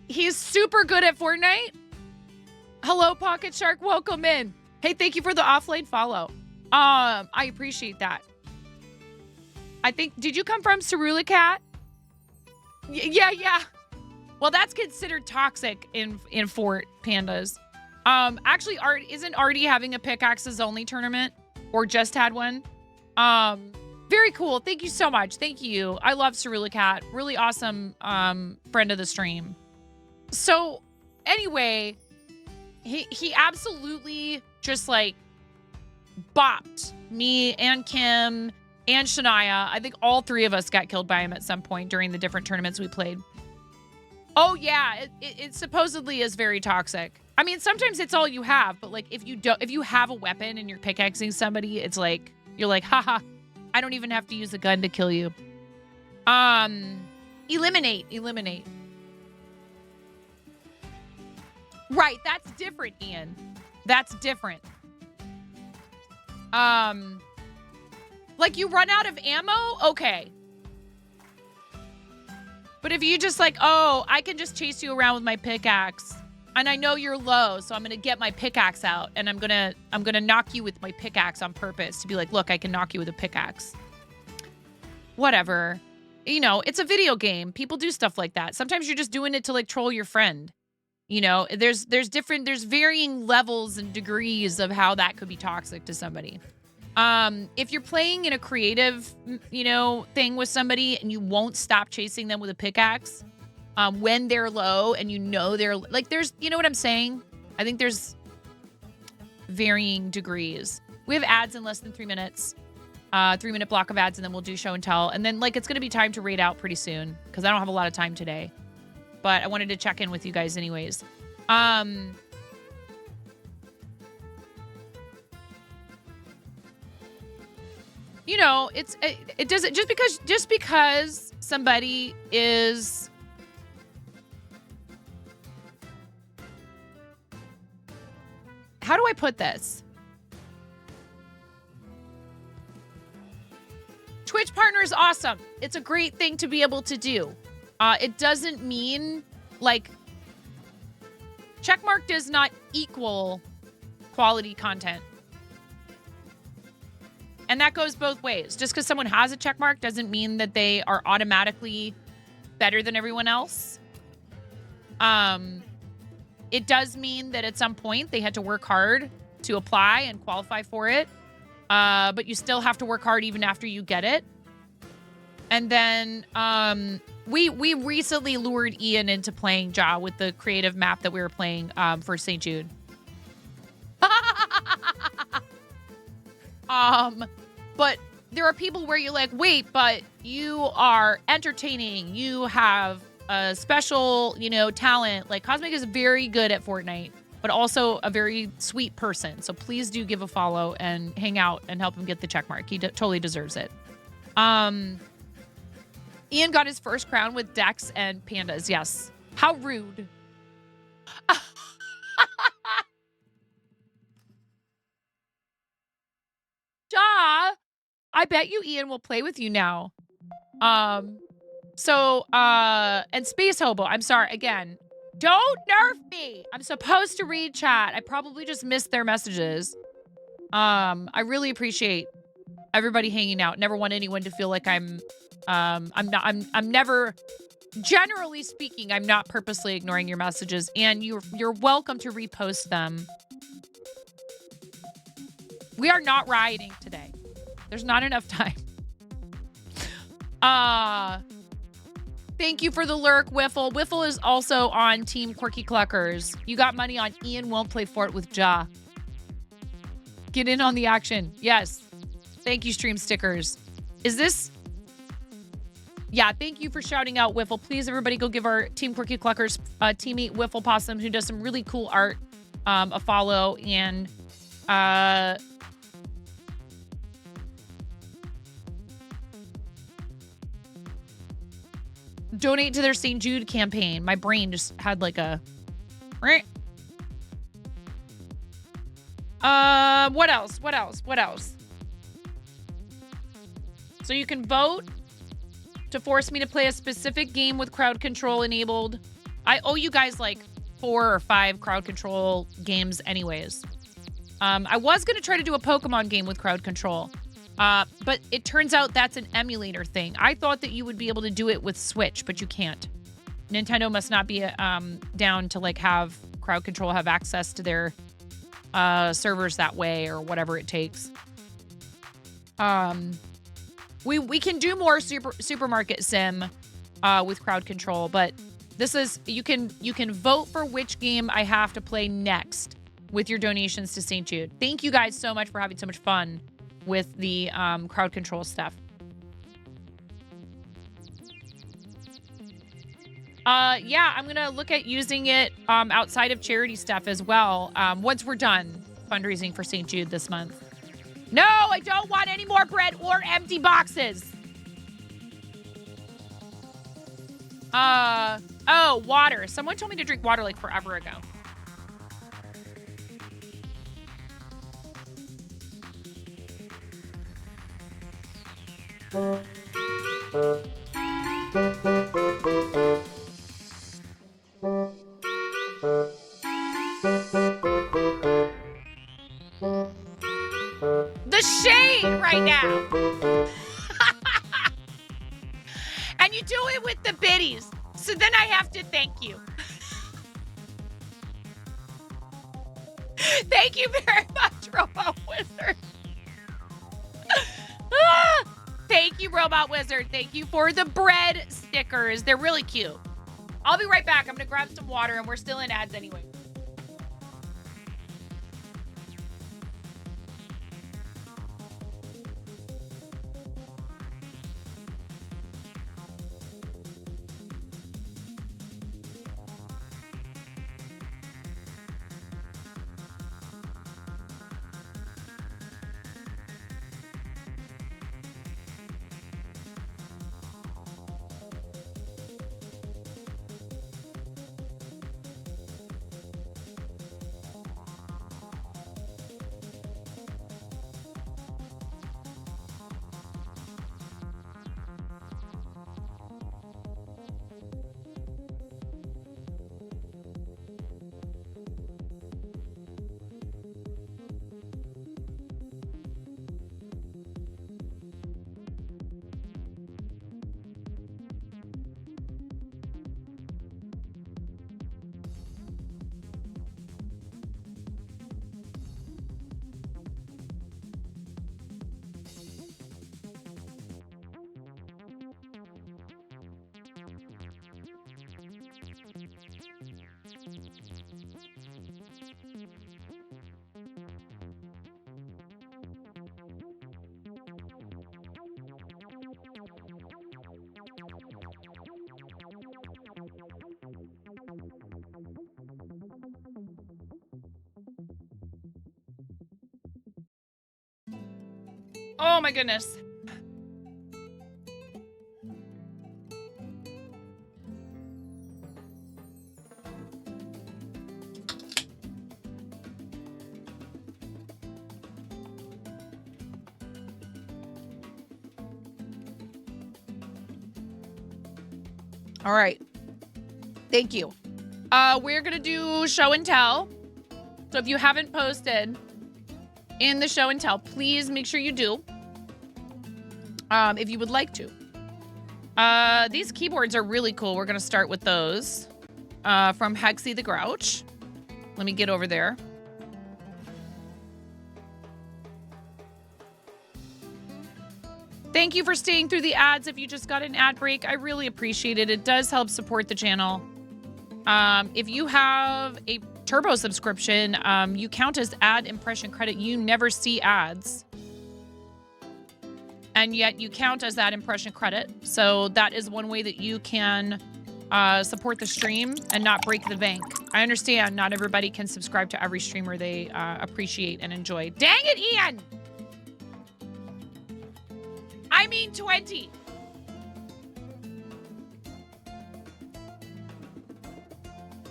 He's super good at Fortnite. Hello, Pocket Shark. Welcome in. Hey, thank you for the offline follow. I appreciate that. I think, did you come from Cerula Cat? Yeah. Well, that's considered toxic in Fort Pandas. Actually, isn't Artie having a pickaxes only tournament, or just had one? Very cool. Thank you so much. Thank you. I love Cerula Cat. Really awesome friend of the stream. So anyway, he absolutely just like bopped me and Kim and Shania. I think all three of us got killed by him at some point during the different tournaments we played. Oh yeah, it supposedly is very toxic. I mean, sometimes it's all you have, but like if you have a weapon and you're pickaxing somebody, it's like you're like, haha, I don't even have to use a gun to kill you. Eliminate. Right, that's different, Ian. That's different. Like you run out of ammo? Okay. But if you just like, oh, I can just chase you around with my pickaxe, and I know you're low, so I'm gonna get my pickaxe out, and I'm gonna knock you with my pickaxe on purpose to be like, look, I can knock you with a pickaxe. Whatever. You know, it's a video game. People do stuff like that. Sometimes you're just doing it to like troll your friend. You know, there's varying levels and degrees of how that could be toxic to somebody. If you're playing in a creative, you know, thing with somebody and you won't stop chasing them with a pickaxe, when they're low and you know they're like, there's, you know what I'm saying? I think there's varying degrees. We have ads in less than 3 minutes, 3-minute block of ads, and then we'll do show and tell. And then like, it's going to be time to raid out pretty soon because I don't have a lot of time today, but I wanted to check in with you guys anyways. You know, it doesn't just because somebody is how do I put this? Twitch partner is awesome. It's a great thing to be able to do. It doesn't mean like checkmark does not equal quality content. And that goes both ways. Just because someone has a check mark doesn't mean that they are automatically better than everyone else. It does mean that at some point they had to work hard to apply and qualify for it. But you still have to work hard even after you get it. And then we recently lured Ian into playing Ja with the creative map that we were playing for St. Jude. But there are people where you're like, wait, but you are entertaining. You have a special, you know, talent. Like Cosmic is very good at Fortnite, but also a very sweet person. So please do give a follow and hang out and help him get the check mark. He totally deserves it. Ian got his first crown with Dex and Pandas. Yes. How rude. Ja, I bet you Ian will play with you now. And Space Hobo, I'm sorry, again, don't nerf me. I'm supposed to read chat. I probably just missed their messages. I really appreciate everybody hanging out. Never want anyone to feel like I'm never, generally speaking, I'm not purposely ignoring your messages, and you're welcome to repost them. We are not rioting today. There's not enough time. Thank you for the lurk, Wiffle. Wiffle is also on Team Quirky Cluckers. You got money on Ian won't play Fort with Ja. Get in on the action. Yes. Thank you, Stream Stickers. Is this... Yeah, thank you for shouting out, Wiffle. Please, everybody, go give our Team Quirky Cluckers teammate Wiffle Possum, who does some really cool art, a follow, and... donate to their St. Jude campaign. My brain just had like a... What else? So you can vote to force me to play a specific game with crowd control enabled. I owe you guys like 4 or 5 crowd control games anyways. I was going to try to do a Pokemon game with crowd control. But it turns out that's an emulator thing. I thought that you would be able to do it with Switch, but you can't. Nintendo must not be down to like have crowd control have access to their servers that way or whatever it takes. We can do more supermarket sim with crowd control, but this is you can vote for which game I have to play next with your donations to St. Jude. Thank you guys so much for having so much fun with the crowd control stuff. Yeah, I'm gonna look at using it outside of charity stuff as well once we're done fundraising for St. Jude this month. No, I don't want any more bread or empty boxes. Oh, water. Someone told me to drink water like forever ago. The shade right now. And you do it with the biddies. So then I have to thank you. Thank you very much, Robot Wizard. Thank you, Robot Wizard. Thank you for the bread stickers. They're really cute. I'll be right back. I'm going to grab some water, and we're still in ads anyway. Oh my goodness. All right. Thank you. We're going to do show and tell. So if you haven't posted in the show and tell, please make sure you do. If you would like to. These keyboards are really cool. We're going to start with those from Hexy the Grouch. Let me get over there. Thank you for staying through the ads. If you just got an ad break, I really appreciate it. It does help support the channel. If you have a Turbo subscription, you count as ad impression credit. You never see ads. And yet you count as that impression credit. So that is one way that you can support the stream and not break the bank. I understand not everybody can subscribe to every streamer they appreciate and enjoy. Dang it, Ian! I mean 20.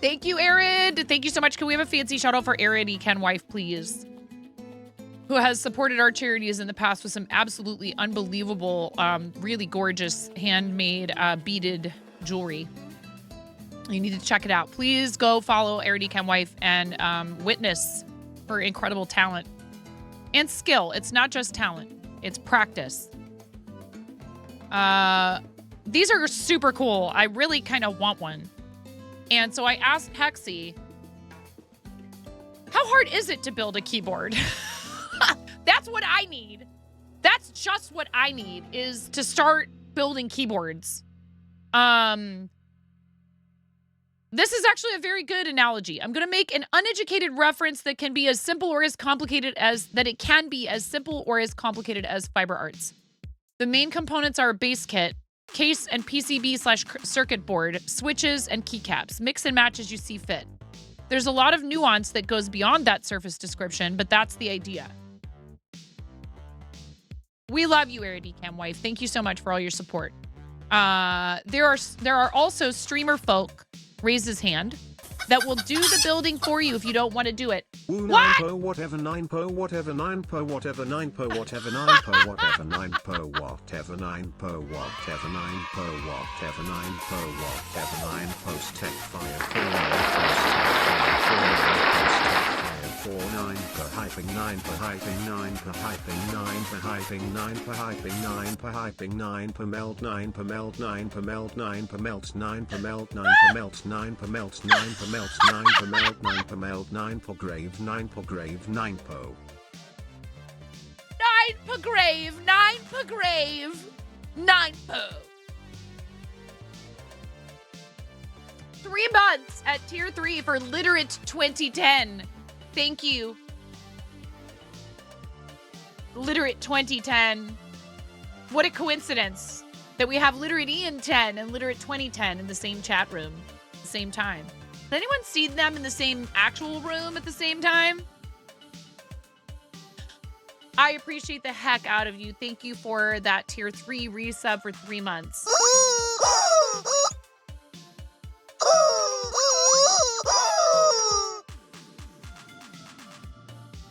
Thank you, Arid. Thank you so much. Can we have a fancy shout out for Arid Ken Wife, please? Who has supported our charities in the past with some absolutely unbelievable, really gorgeous handmade beaded jewelry. You need to check it out. Please go follow Arid Ken Wife and witness her incredible talent and skill. It's not just talent, it's practice. These are super cool. I really kind of want one. And so I asked Hexy, how hard is it to build a keyboard? That's what I need. That's just what I need, is to start building keyboards. This is actually a very good analogy. I'm going to make an uneducated reference that can be as simple or as complicated as complicated as fiber arts. The main components are a base kit, case and PCB/circuit board, switches, and keycaps. Mix and match as you see fit. There's a lot of nuance that goes beyond that surface description, but that's the idea. We love you, Aerodecam Wife. Thank you so much for all your support. There are also streamer folk, raise his hand, that will do the building for you if you don't want to do it. Woo, What? 9 po, whatever 9 po, whatever 9 po, whatever 9 po, whatever 9 po, whatever 9 po, whatever 9 po, whatever 9 po, whatever 9 po, whatever 9 post tech fire 4 9 per hyping 9 per hyping 9 per hyping 9 per hyping 9 per hyping 9 per hyping 9 per melt 9 per melt 9 per melt 9 per melt 9 per melt 9 per melt 9 per melt 9 per melt 9 per melt 9 per melt 9 per grave 9 per grave 9 po. 9 per grave, 9 per grave, 9 po. 3 months at tier 3 for Literate 2010. Thank you. Literate 2010. What a coincidence that we have Literate Ian 10 and Literate 2010 in the same chat room at the same time. Has anyone seen them in the same actual room at the same time? I appreciate the heck out of you. Thank you for that tier 3 resub for 3 months.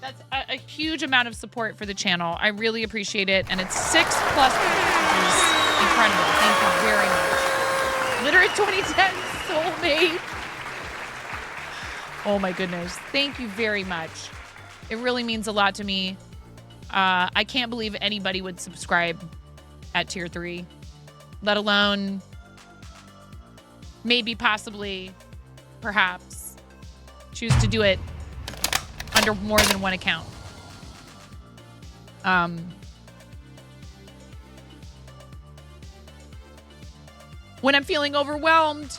That's a huge amount of support for the channel. I really appreciate it. And it's 6+ months, which is incredible. Thank you very much. Literate 2010 soulmate. Oh my goodness. Thank you very much. It really means a lot to me. I can't believe anybody would subscribe at tier 3, let alone maybe, possibly, perhaps choose to do it under more than one account. When I'm feeling overwhelmed,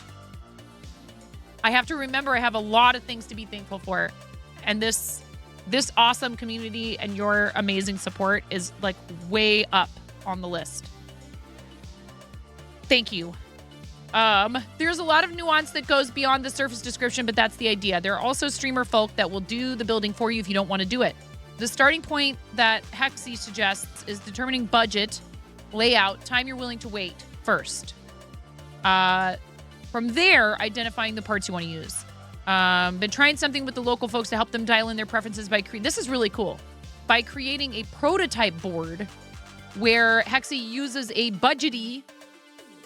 I have to remember I have a lot of things to be thankful for. And this awesome community and your amazing support is like way up on the list. Thank you. There's a lot of nuance that goes beyond the surface description, but that's the idea. There are also streamer folk that will do the building for you if you don't want to do it. The starting point that Hexy suggests is determining budget, layout, time you're willing to wait first. From there, identifying the parts you want to use. Been trying something with the local folks to help them dial in their preferences by this is really cool. By creating a prototype board where Hexy uses a budgety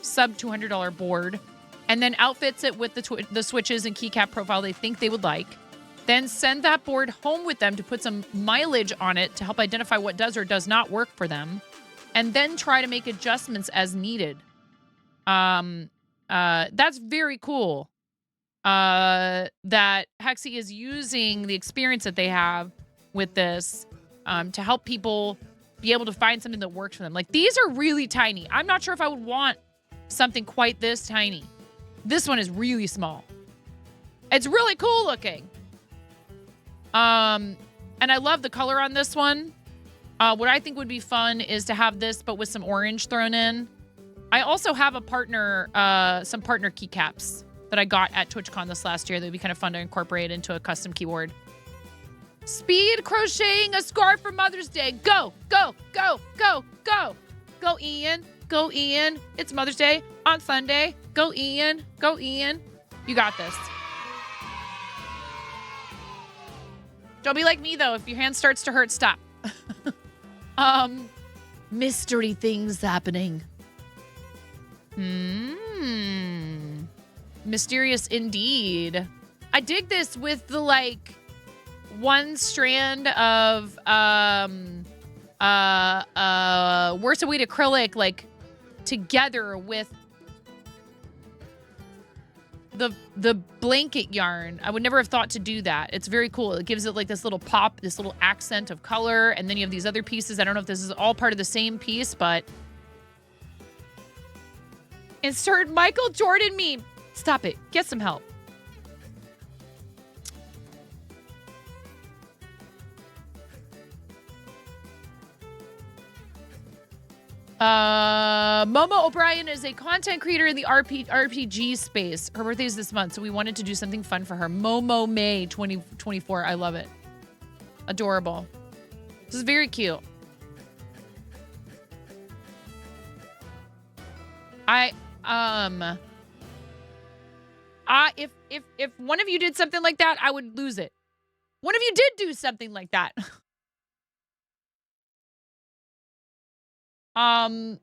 sub $200 board and then outfits it with the switches and keycap profile they think they would like. Then send that board home with them to put some mileage on it to help identify what does or does not work for them. And then try to make adjustments as needed. That's very cool. That Hexy is using the experience that they have with this to help people be able to find something that works for them. Like, these are really tiny. I'm not sure if I would want something quite this tiny. This one is really small. It's really cool looking. And I love the color on this one. What I think would be fun is to have this, but with some orange thrown in. I also have a partner, some partner keycaps that I got at TwitchCon this last year that would be kind of fun to incorporate into a custom keyboard. Speed crocheting a scarf for Mother's Day. Go, go, go, go, go. Go, Ian. Go, Ian. It's Mother's Day on Sunday. Go, Ian. Go, Ian. You got this. Don't be like me, though. If your hand starts to hurt, stop. Mystery things happening. Mysterious indeed. I dig this with the, like, one strand of worse weight acrylic, like, together with the blanket yarn. I would never have thought to do that. It's very cool. It gives it like this little pop, this little accent of color, and then you have these other pieces. I don't know if this is all part of the same piece, but insert Michael Jordan meme. Stop it. Get some help. Momo O'Brien is a content creator in the RPG space. Her birthday is this month, so we wanted to do something fun for her. Momo May 2024. I love it. Adorable. This is very cute. If one of you did something like that, I would lose it. One of you did do something like that. And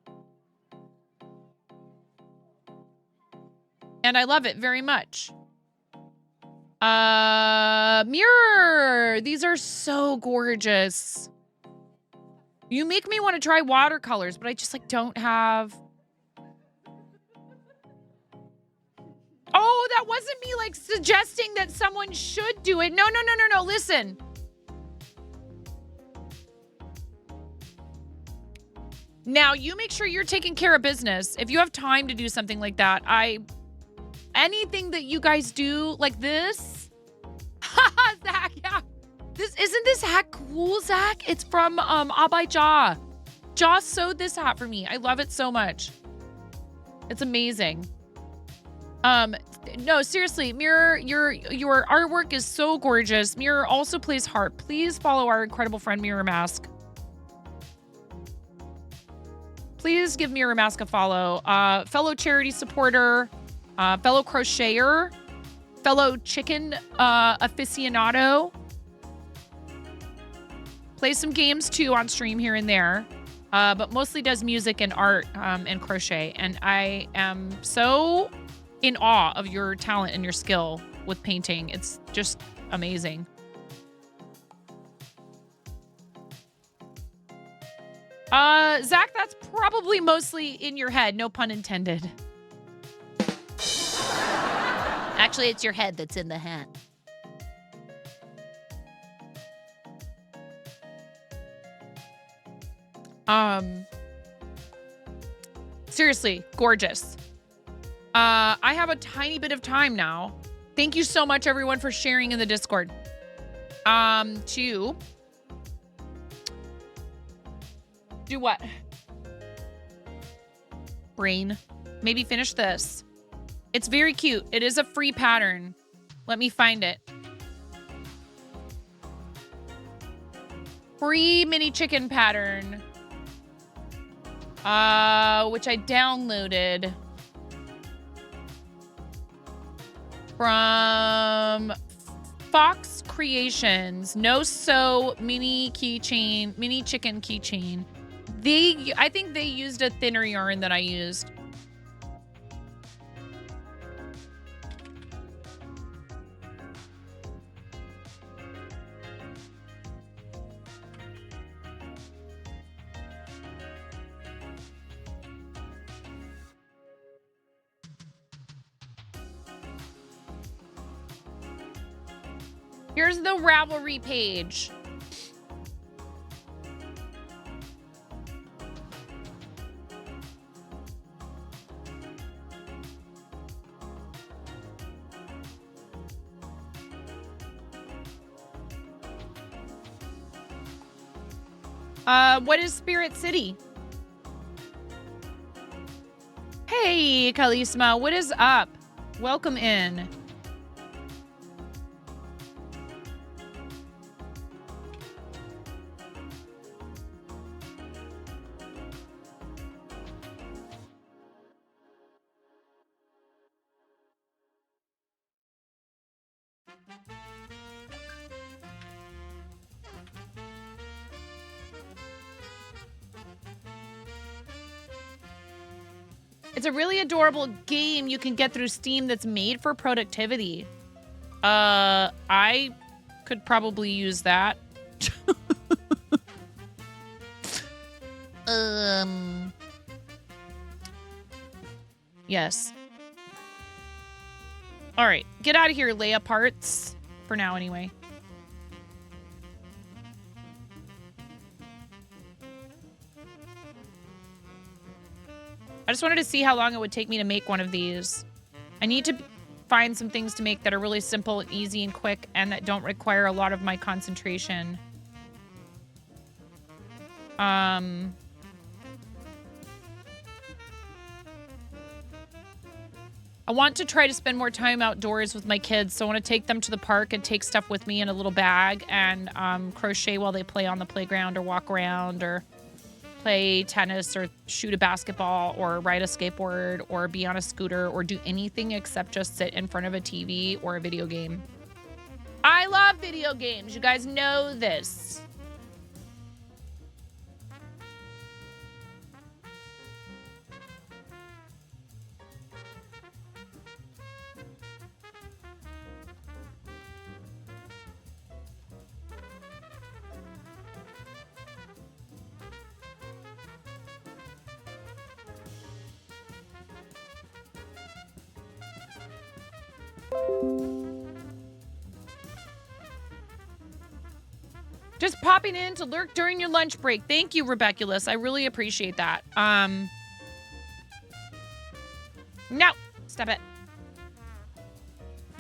I love it very much. Mirror. These are so gorgeous. You make me want to try watercolors, but I just like don't have. Oh, that wasn't me like suggesting that someone should do it. No. Listen. Now, you make sure you're taking care of business. If you have time to do something like that, anything that you guys do like this. Zach, yeah. Isn't this hat cool, Zach? It's from Abai Jaw. Jaw sewed this hat for me. I love it so much. It's amazing. No, seriously, Mirror, your artwork is so gorgeous. Mirror also plays harp. Please follow our incredible friend Mirror Mask. Please give Mirror Mask a follow. Fellow charity supporter, fellow crocheter, fellow chicken aficionado. Plays some games too on stream here and there, but mostly does music and art and crochet. And I am so in awe of your talent and your skill with painting. It's just amazing. Zach, that's probably mostly in your head. No pun intended. Actually, it's your head that's in the hat. Seriously, gorgeous. I have a tiny bit of time now. Thank you so much, everyone, for sharing in the Discord. To do what? Brain. Maybe finish this. It's very cute. It is a free pattern. Let me find it. Free mini chicken pattern. Which I downloaded from Fox Creations. No Sew mini keychain, mini chicken keychain. I think they used a thinner yarn than I used. Here's the Ravelry page. What is Spirit City? Hey, Kalisma, what is up? Welcome in. It's a really adorable game you can get through Steam that's made for productivity. I could probably use that. Yes. All right, get out of here, Leia parts. For now, anyway. I just wanted to see how long it would take me to make one of these. I need to find some things to make that are really simple and easy and quick and that don't require a lot of my concentration. I want to try to spend more time outdoors with my kids. So I want to take them to the park and take stuff with me in a little bag and crochet while they play on the playground or walk around or play tennis or shoot a basketball or ride a skateboard or be on a scooter or do anything except just sit in front of a TV or a video game. I love video games. You guys know this. Just popping in to lurk during your lunch break. Thank you, Rebeculus. I really appreciate that. No, stop it.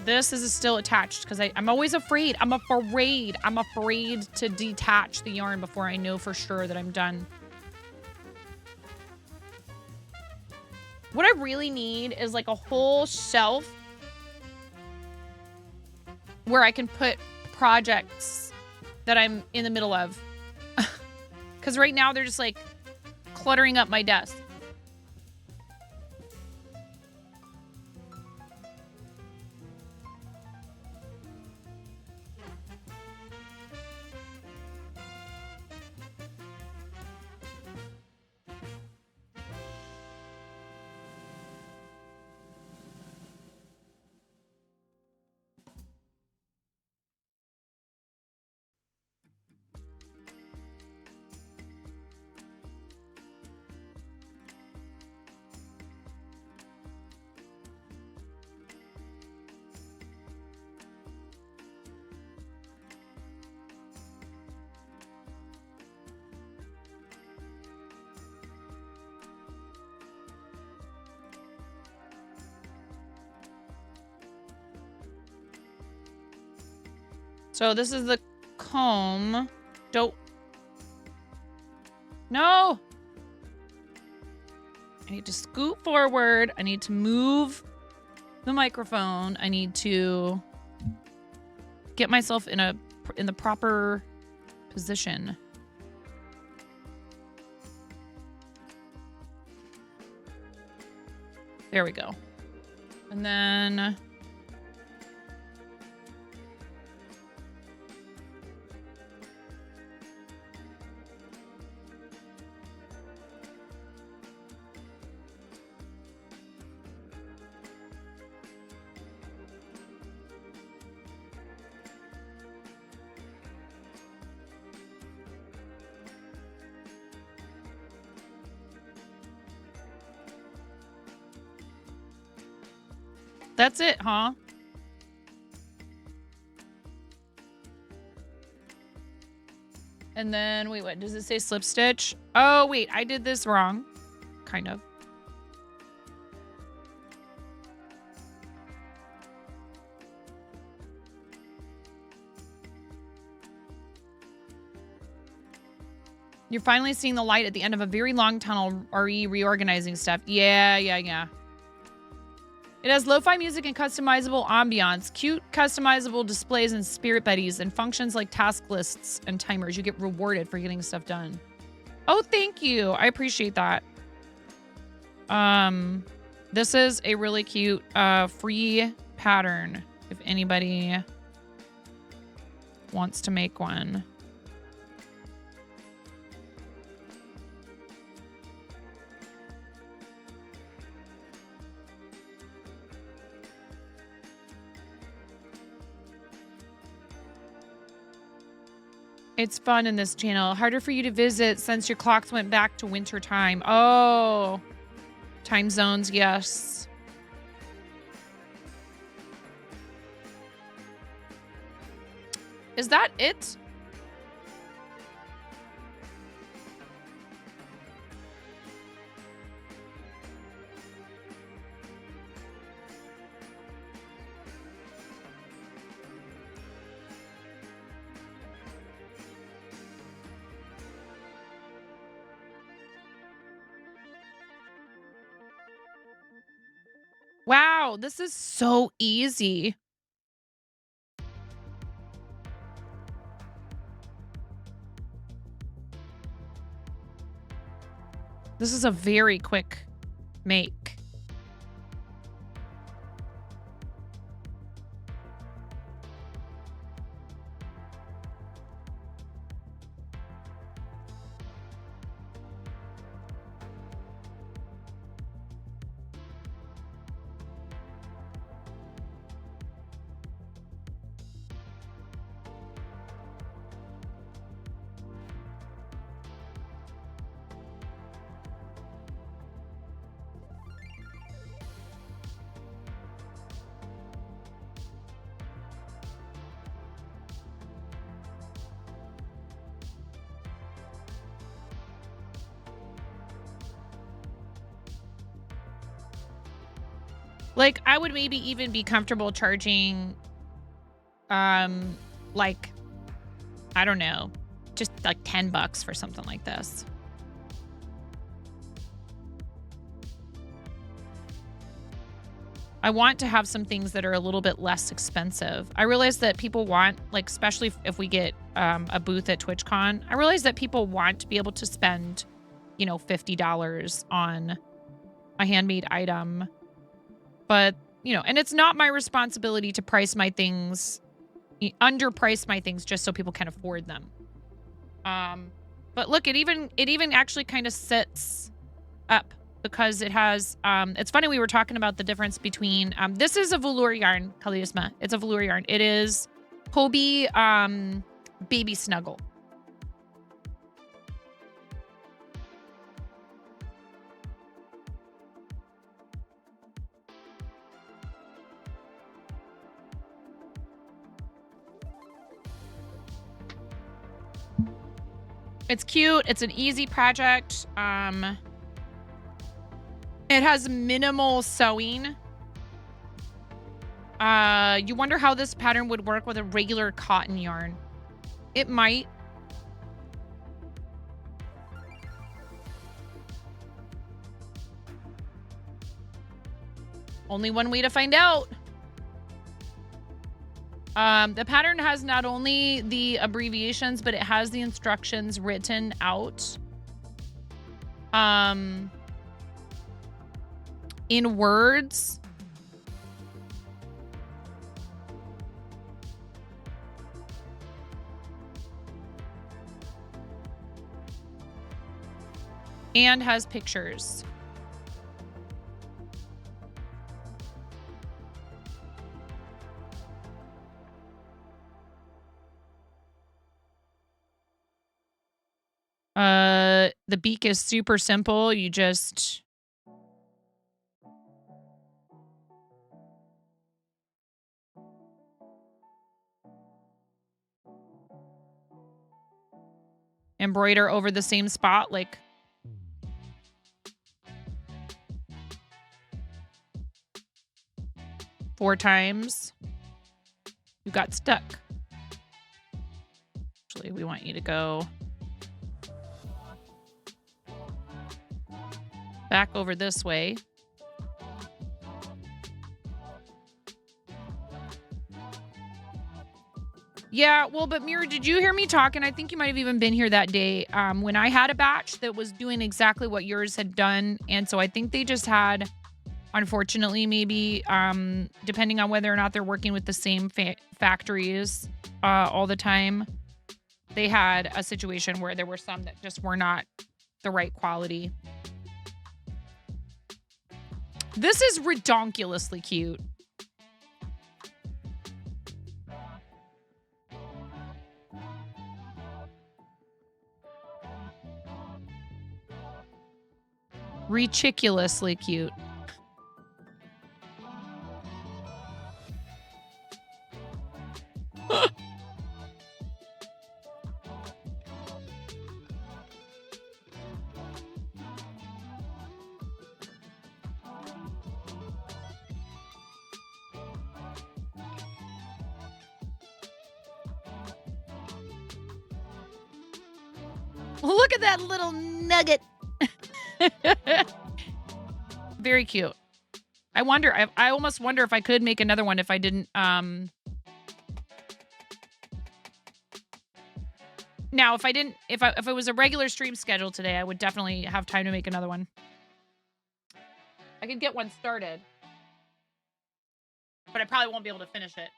This is still attached because I'm always afraid. I'm afraid to detach the yarn before I know for sure that I'm done. What I really need is like a whole shelf where I can put projects that I'm in the middle of. Because right now they're just like cluttering up my desk. So this is the comb. Don't. No. I need to scoot forward. I need to move the microphone. I need to get myself in the proper position. There we go. And then that's it, huh? And then, wait, what? Does it say slip stitch? Oh, wait, I did this wrong. Kind of. You're finally seeing the light at the end of a very long tunnel, reorganizing stuff. Yeah. It has lo-fi music and customizable ambiance, cute customizable displays and spirit buddies, and functions like task lists and timers. You get rewarded for getting stuff done. Oh, thank you. I appreciate that. This is a really cute free pattern if anybody wants to make one. It's fun in this channel. Harder for you to visit since your clocks went back to winter time. Oh, time zones, yes. Is that it? Wow, this is so easy. This is a very quick make. Like, I would maybe even be comfortable charging, like, I don't know, just like $10 for something like this. I want to have some things that are a little bit less expensive. I realize that people want, like, especially if we get a booth at TwitchCon, I realize that people want to be able to spend, you know, $50 on a handmade item. But, you know, and it's not my responsibility to price my things, underprice my things just so people can afford them. But look, it even actually kind of sits up because it has, it's funny, we were talking about the difference between, this is a velour yarn, Kalisma. It's a velour yarn. It is Hobie, Baby Snuggle. It's cute. It's an easy project. It has minimal sewing. You wonder how this pattern would work with a regular cotton yarn. It might. Only one way to find out. The pattern has not only the abbreviations, but it has the instructions written out. In words. And has pictures. The beak is super simple. You just embroider over the same spot, like four times. You got stuck. Actually, we want you to go back over this way. Yeah, well, but Mira, did you hear me talking? I think you might have even been here that day when I had a batch that was doing exactly what yours had done. And so I think they just had, unfortunately, maybe, depending on whether or not they're working with the same factories all the time, they had a situation where there were some that just were not the right quality. This is redonkulously cute. Ridiculously cute. Look at that little nugget. Very cute. I wonder, I almost wonder if I could make another one if I didn't, now if it was a regular stream schedule today, I would definitely have time to make another one. I could get one started, but I probably won't be able to finish it.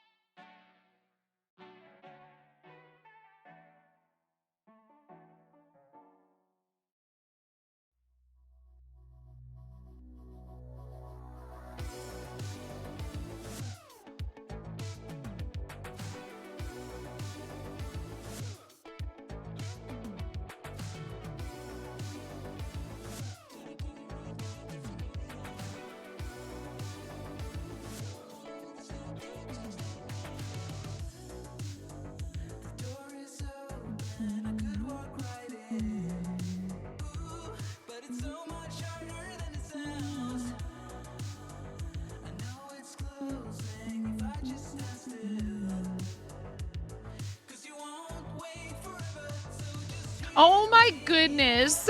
Oh my goodness.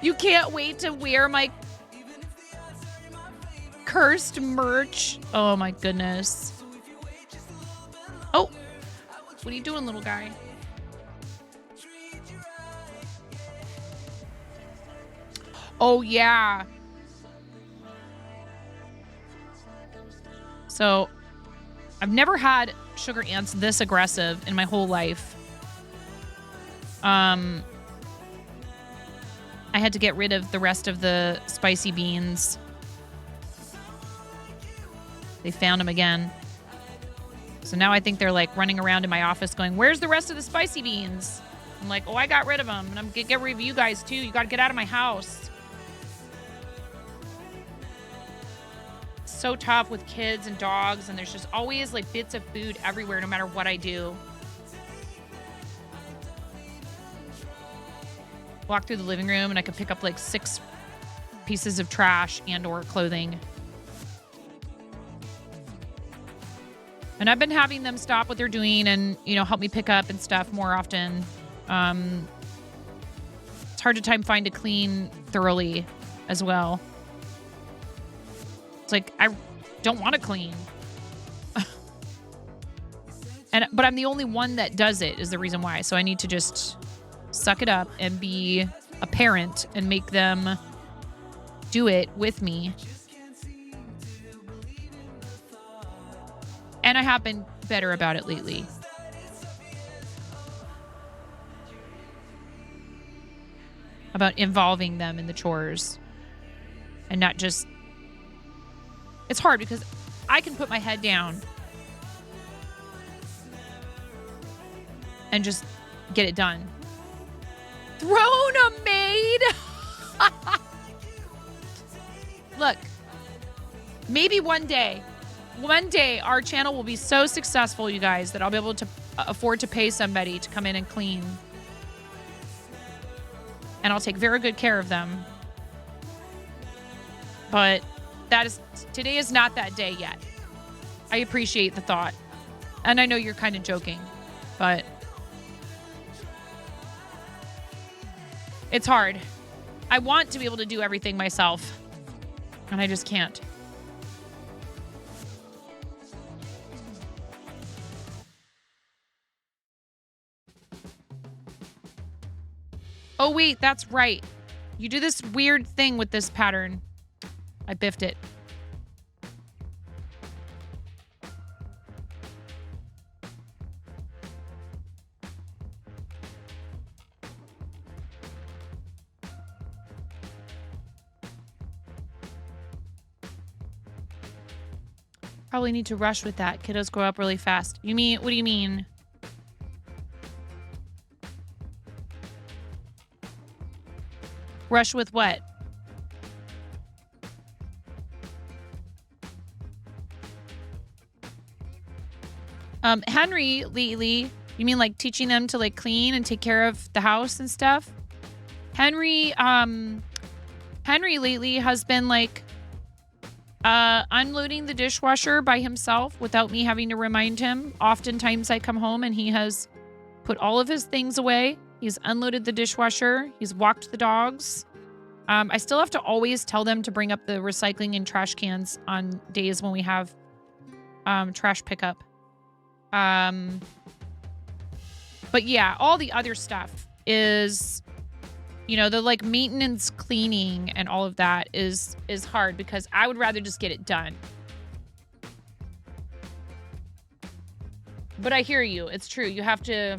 You can't wait to wear my cursed merch. Oh my goodness. Oh, what are you doing, little guy? Oh yeah. So I've never had sugar ants this aggressive in my whole life. I had to get rid of the rest of the spicy beans. They found them again. So now I think they're like running around in my office going, where's the rest of the spicy beans? I'm like, oh, I got rid of them. And I'm going to get rid of you guys too. You got to get out of my house. So tough with kids and dogs, and there's just always like bits of food everywhere no matter what I do. Walk through the living room and I could pick up like 6 pieces of trash and or clothing. And I've been having them stop what they're doing and, you know, help me pick up and stuff more often. It's hard to find to clean thoroughly as well. It's like, I don't want to clean. But I'm the only one that does it is the reason why. So I need to just suck it up and be a parent and make them do it with me. And I have been better about it lately. About involving them in the chores and not just... It's hard because I can put my head down and just get it done. Thrown a maid? Look, maybe one day our channel will be so successful, you guys, that I'll be able to afford to pay somebody to come in and clean. And I'll take very good care of them. But today is not that day yet. I appreciate the thought. And I know you're kind of joking, but it's hard. I want to be able to do everything myself, and I just can't. Oh, wait, that's right. You do this weird thing with this pattern. I biffed it. Probably need to rush with that. Kiddos grow up really fast. What do you mean? Rush with what? Henry lately, you mean like teaching them to like clean and take care of the house and stuff? Henry lately has been like unloading the dishwasher by himself without me having to remind him. Oftentimes I come home and he has put all of his things away. He's unloaded the dishwasher. He's walked the dogs. I still have to always tell them to bring up the recycling and trash cans on days when we have trash pickup. But yeah, all the other stuff is, you know, the like maintenance, cleaning, and all of that is hard because I would rather just get it done. But I hear you. It's true. You got to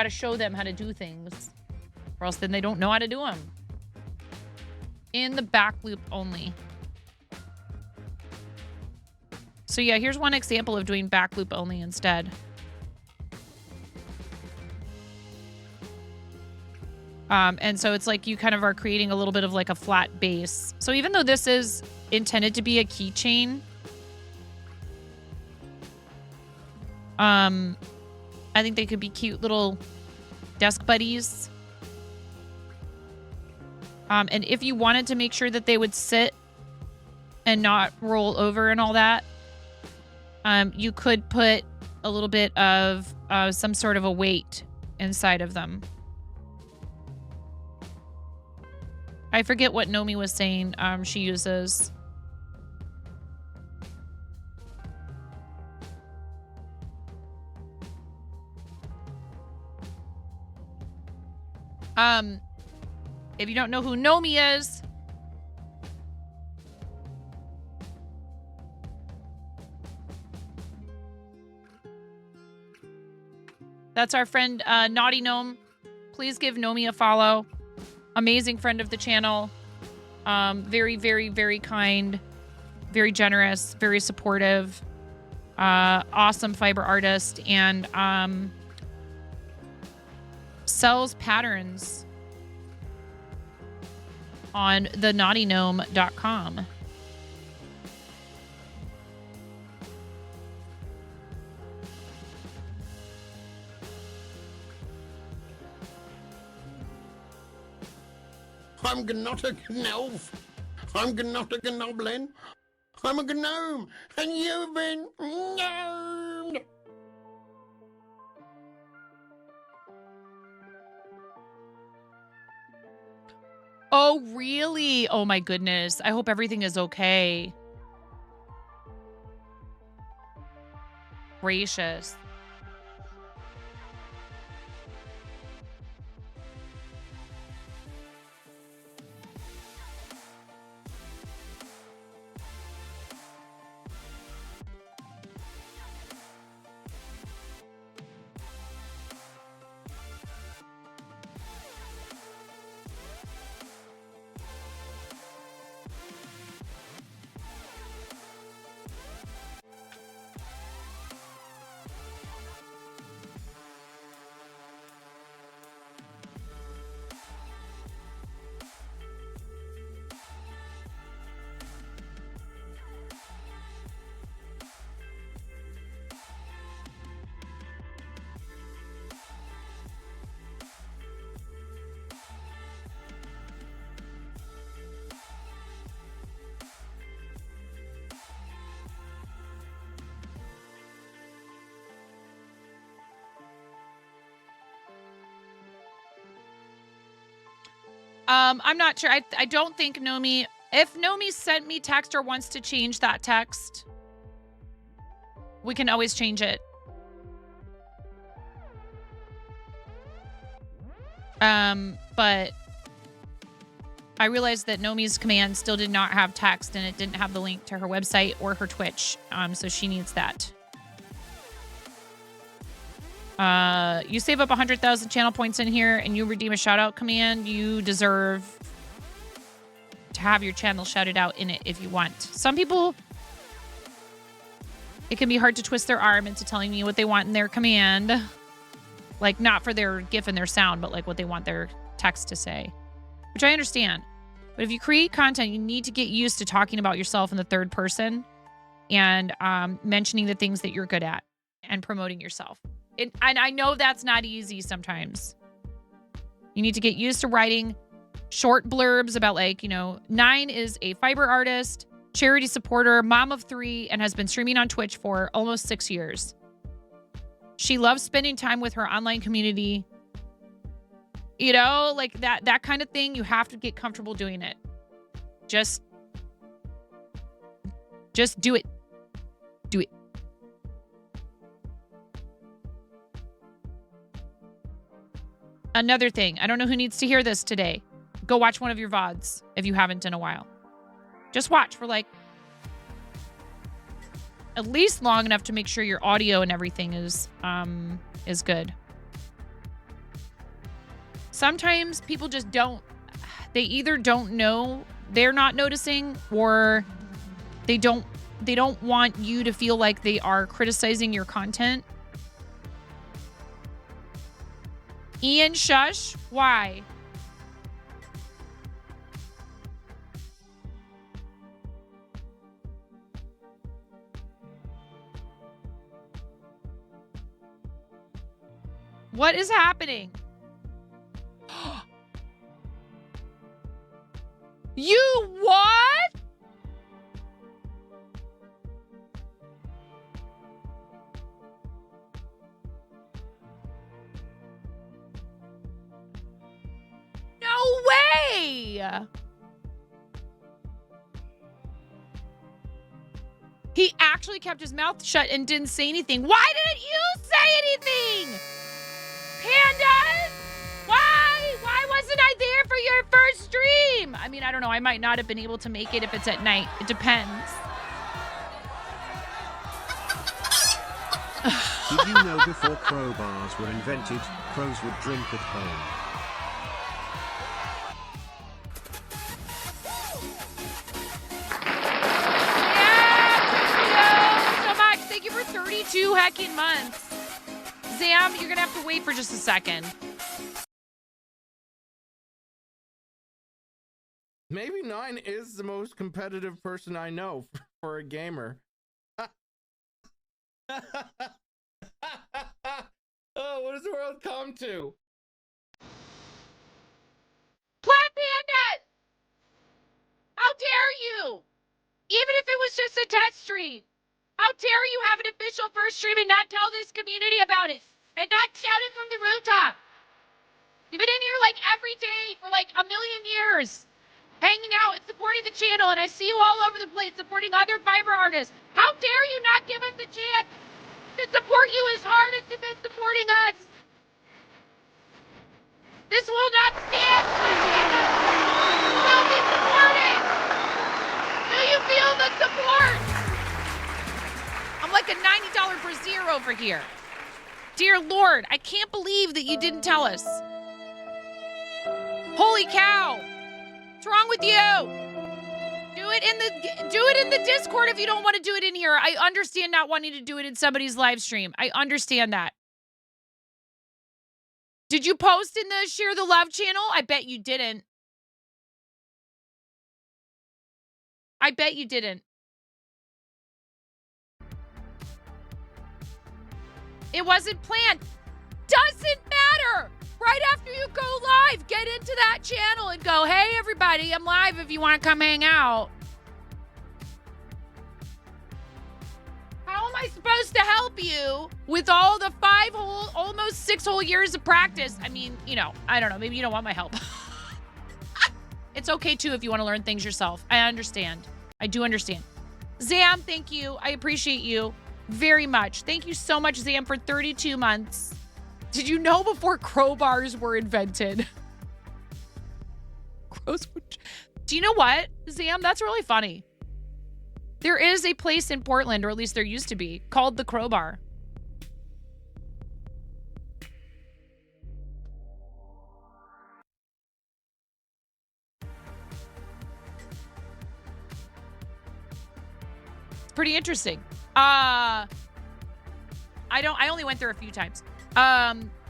show them how to do things, or else then they don't know how to do them. In the back loop only. So yeah, here's one example of doing back loop only instead. And so it's like you kind of are creating a little bit of like a flat base. So even though this is intended to be a keychain, I think they could be cute little desk buddies. And if you wanted to make sure that they would sit and not roll over and all that, you could put a little bit of some sort of a weight inside of them. I forget what Nomi was saying she uses. If you don't know who Nomi is, that's our friend Naughty Gnome. Please give Nomi a follow. Amazing friend of the channel. Very, very, very kind. Very generous. Very supportive. Awesome fiber artist. And sells patterns on thenaughtygnome.com. I'm not a gnome. I'm not a gnoblin. I'm a gnome, and you've been gnomed. Oh, really? Oh, my goodness. I hope everything is okay. Gracious. I'm not sure. I don't think Nomi... If Nomi sent me text or wants to change that text, we can always change it. But I realized that Nomi's command still did not have text and it didn't have the link to her website or her Twitch. So she needs that. You save up 100,000 channel points in here and you redeem a shout out command. You deserve to have your channel shouted out in it if you want. Some people, it can be hard to twist their arm into telling me what they want in their command. Like not for their GIF and their sound, but like what they want their text to say, which I understand. But if you create content, you need to get used to talking about yourself in the third person and mentioning the things that you're good at and promoting yourself. And I know that's not easy sometimes. You need to get used to writing short blurbs about like, you know, Nine is a fiber artist, charity supporter, mom of 3, and has been streaming on Twitch for almost 6 years. She loves spending time with her online community You know, like that kind of thing, you have to get comfortable doing it. Just do it. Do it. Another thing, I don't know who needs to hear this today. Go watch one of your VODs if you haven't in a while. Just watch for like at least long enough to make sure your audio and everything is good. Sometimes people just don't, they either don't know they're not noticing, or they don't want you to feel like they are criticizing your content. Ian, shush. Why? What is happening? You what? No way! He actually kept his mouth shut and didn't say anything. Why didn't you say anything? Pandas? Why? Why wasn't I there for your first stream? I mean, I don't know. I might not have been able to make it if it's at night. It depends. Did you know before crowbars were invented, crows would drink at home? Yeah, thank you so much. Thank you for 32 heckin' months. Zam, you're gonna have to wait for just a second. Maybe 9 is the most competitive person I know for a gamer. Oh, what does the world come to? Plant Bandit! How dare you? Even if it was just a test stream. How dare you have an official first stream and not tell this community about it? And not shout it from the rooftop. You've been in here like every day for like a million years. Hanging out and supporting the channel, and I see you all over the place supporting other Fiverr artists. How dare you not give us the chance to support you as hard as you've been supporting us? This will not stand. You will be supported. Do you feel the support? I'm like a $90 brassiere over here. Dear Lord, I can't believe that you didn't tell us. Holy cow. What's wrong with you? Do it in the Discord if you don't want to do it in here. I understand not wanting to do it in somebody's live stream. I understand that. Did you post in the Share the Love channel? I bet you didn't. I bet you didn't. It wasn't planned. Doesn't matter. Right after you go live, get into that channel and go, hey, everybody, I'm live if you want to come hang out. How am I supposed to help you with all the almost 6 whole years of practice? I mean, you know, I don't know. Maybe you don't want my help. It's okay, too, if you want to learn things yourself. I understand. I do understand. Zam, thank you. I appreciate you very much. Thank you so much, Zam, for 32 months. Did you know before crowbars were invented? Do you know what, Zam? That's really funny. There is a place in Portland, or at least there used to be, called the Crowbar. It's pretty interesting. I only went there a few times.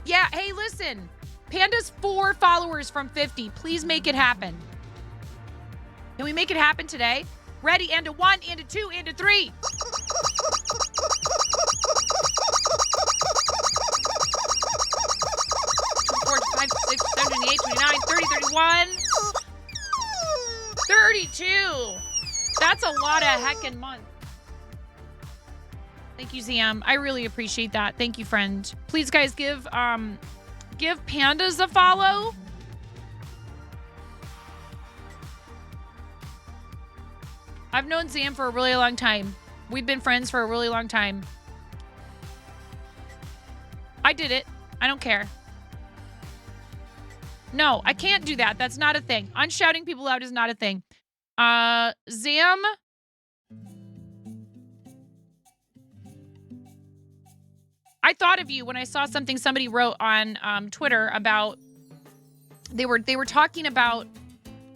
Yeah, hey, listen. Panda's 4 followers from 50. Please make it happen. Can we make it happen today? Ready, and a 1, and a 2, and a 3. 4, 5, 6, 7, 8, 29, 30, 31. 32. That's a lot of heckin' months. Thank you, ZM. I really appreciate that. Thank you, friend. Please, guys, give Pandas a follow. I've known Zam for a really long time. We've been friends for a really long time. I did it. I don't care. No, I can't do that. That's not a thing. Unshouting people out is not a thing. Zam. I thought of you when I saw something somebody wrote on Twitter about they were talking about,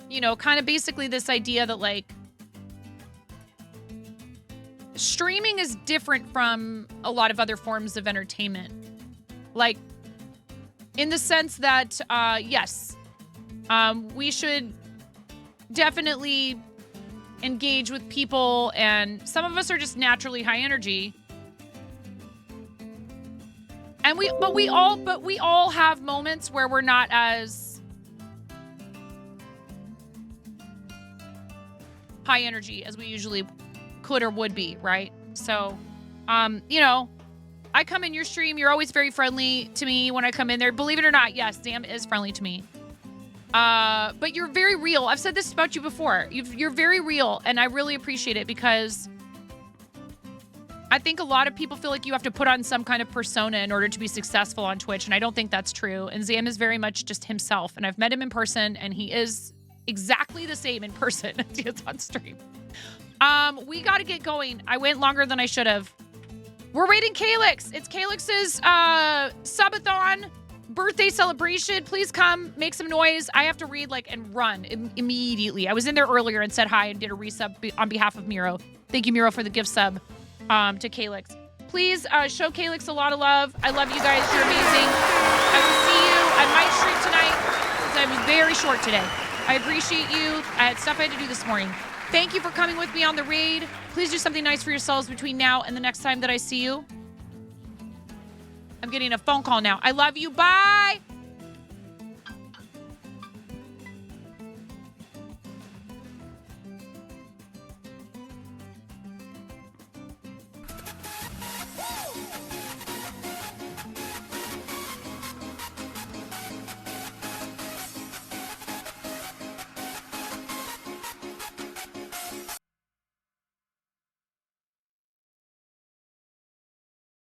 you know, kind of basically this idea that like streaming is different from a lot of other forms of entertainment. Like in the sense that yes, we should definitely engage with people, and some of us are just naturally high energy. And we all have moments where we're not as high energy as we usually could or would be, right? So, you know, I come in your stream, you're always very friendly to me when I come in there. Believe it or not, yes, Zam is friendly to me. But you're very real. I've said this about you before. You're very real, and I really appreciate it because I think a lot of people feel like you have to put on some kind of persona in order to be successful on Twitch, and I don't think that's true. And Zam is very much just himself, and I've met him in person, and he is exactly the same in person as he is on stream. We got to get going. I went longer than I should have. We're raiding Calyx. It's Calyx's subathon birthday celebration. Please come, make some noise. I have to read and run immediately. I was in there earlier and said hi and did a resub on behalf of Miro. Thank you, Miro, for the gift sub to Calyx. Please show Calyx a lot of love. I love you guys. You're amazing. I will see you. I might stream tonight since I'm very short today. I appreciate you. I had stuff I had to do this morning. Thank you for coming with me on the raid. Please do something nice for yourselves between now and the next time that I see you. I'm getting a phone call now. I love you. Bye.